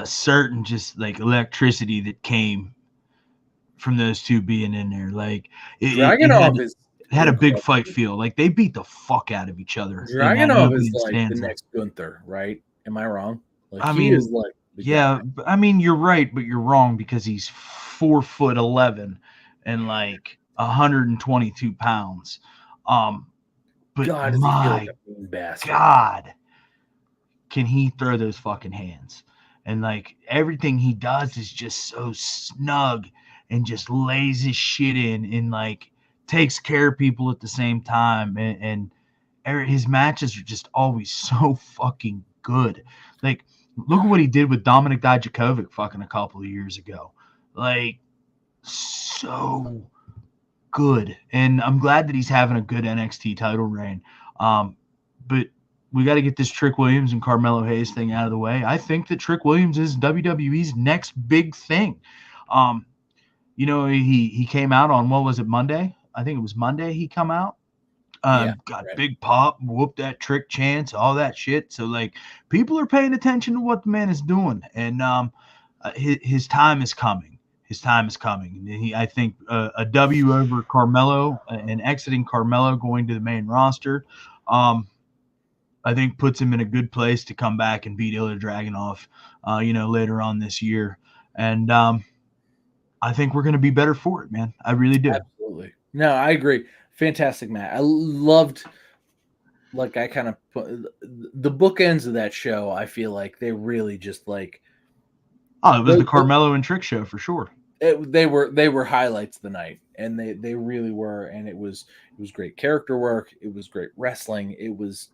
certain just like electricity that came from those two being in there. Like it had a big fight feel. Like they beat the fuck out of each other. Dragunov is like the next Gunther, right? Am I wrong? Like he is like yeah. I mean, you're right, but you're wrong because he's 4'11" and like 122 pounds. But God, does he feel like a mean bastard. God, can he throw those fucking hands? And like everything he does is just so snug and just lays his shit in and like takes care of people at the same time. And his matches are just always so fucking good. Like, look at what he did with Dominik Dijakovic fucking a couple of years ago. Like, so good. And I'm glad that he's having a good NXT title reign. But we got to get this Trick Williams and Carmelo Hayes thing out of the way. I think that Trick Williams is WWE's next big thing. You know, he came out on, what was it, Monday? I think it was Monday he come out. Got right. Big pop, whoop that Trick chance, all that shit. So, like, people are paying attention to what the man is doing. And his time is coming. His time is coming. I think a W over Carmelo and exiting Carmelo going to the main roster, I think puts him in a good place to come back and beat Ilya Dragunov, later on this year. And I think we're going to be better for it, man. I really do. Absolutely. No, I agree. Fantastic, Matt. I loved, like, I kind of put the bookends of that show. I feel like they really just like. Oh, it was the Carmelo and Trick show for sure. They were highlights of the night, and they really were. And it was great character work. It was great wrestling. It was.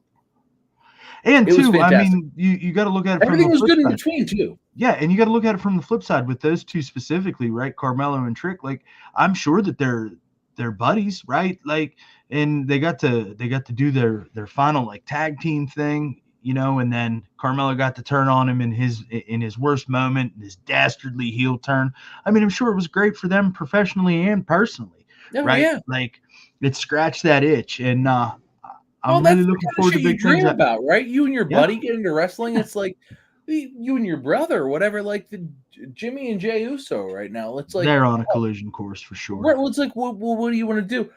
And too, I mean, you got to look at it. Everything was good in between too. Yeah, and you got to look at it from the flip side with those two specifically, right? Carmelo and Trick. Like, I'm sure that they're buddies, right? Like, and they got to do their final like tag team thing, and then Carmelo got to turn on him in his worst moment, his dastardly heel turn. I mean, I'm sure it was great for them professionally and personally, right? Yeah. Like, it scratched that itch, and I'm really looking forward to big things about, right? You and your buddy get into wrestling. It's like you and your brother or whatever, like the Jimmy and Jey Uso right now. It's like they're on a collision course for sure. Right, well, it's like, well, what do you want to do?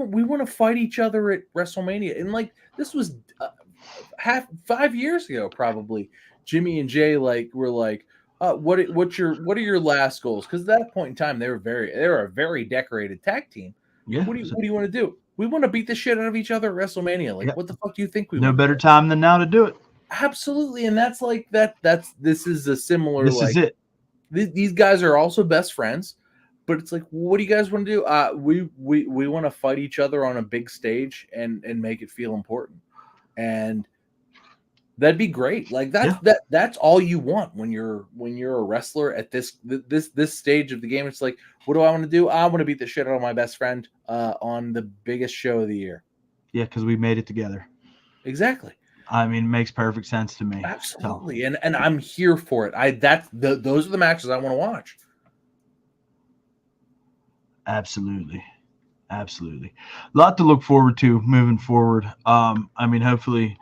We want to fight each other at WrestleMania, and like this was 5 years ago, probably. Jimmy and Jey were like, what are your last goals? Because at that point in time, they were a very decorated tag team. Yeah. What do you want to do? We want to beat the shit out of each other at WrestleMania. Like, what the fuck do you think we? No better time than now to do it. Absolutely, and that's like that. This is a similar This is it. These guys are also best friends, but it's like, what do you guys want to do? We want to fight each other on a big stage and make it feel important, and that'd be great. Like that's all you want when you're a wrestler at this stage of the game. It's like, what do I want to do? I want to beat the shit out of my best friend on the biggest show of the year. Yeah, because we made it together. Exactly. I mean, it makes perfect sense to me. Absolutely, so. and I'm here for it. Those are the matches I want to watch. Absolutely. A lot to look forward to moving forward. I mean, hopefully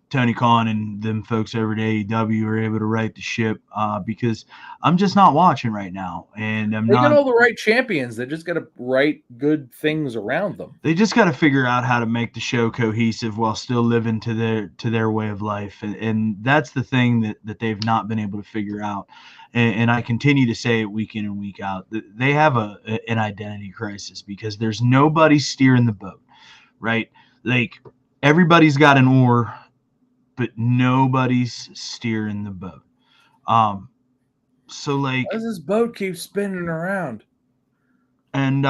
Tony Khan and them folks over at AEW are able to right the ship because I'm just not watching right now, and they got all the right champions. They just got to write good things around them. They just got to figure out how to make the show cohesive while still living to their way of life, and that's the thing that they've not been able to figure out. And I continue to say it week in and week out. They have an identity crisis because there's nobody steering the boat, right? Like everybody's got an oar, but nobody's steering the boat. So like, why does this boat keep spinning around? And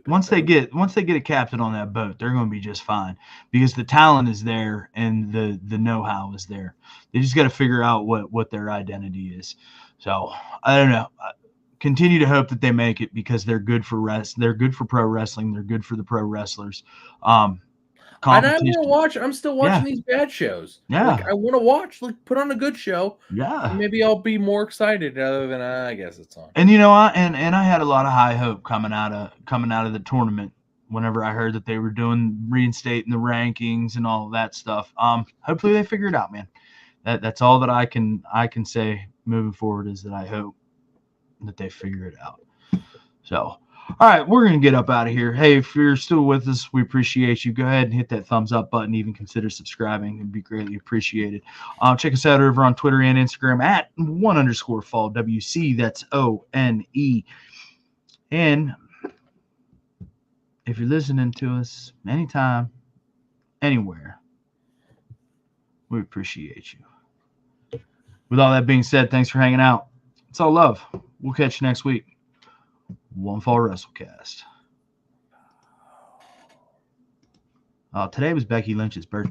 once they get a captain on that boat, they're going to be just fine because the talent is there and the know-how is there. They just got to figure out what their identity is. So I don't know. Continue to hope that they make it because they're good for They're good for pro wrestling. They're good for the pro wrestlers. And I want to watch. I'm still watching these bad shows. Yeah, like I want to watch. Like put on a good show. Yeah, and maybe I'll be more excited. Other than I guess it's on. And you know, I had a lot of high hope coming out of the tournament. Whenever I heard that they were reinstating the rankings and all of that stuff. Hopefully they figure it out, man. That's all that I can say moving forward is that I hope that they figure it out. So. All right, we're going to get up out of here. Hey, if you're still with us, we appreciate you. Go ahead and hit that thumbs up button. Even consider subscribing. It'd be greatly appreciated. Check us out over on Twitter and Instagram at @1_fall WC. That's ONE. And if you're listening to us anytime, anywhere, we appreciate you. With all that being said, thanks for hanging out. It's all love. We'll catch you next week. One Fall WrestleCast. Today was Becky Lynch's birthday.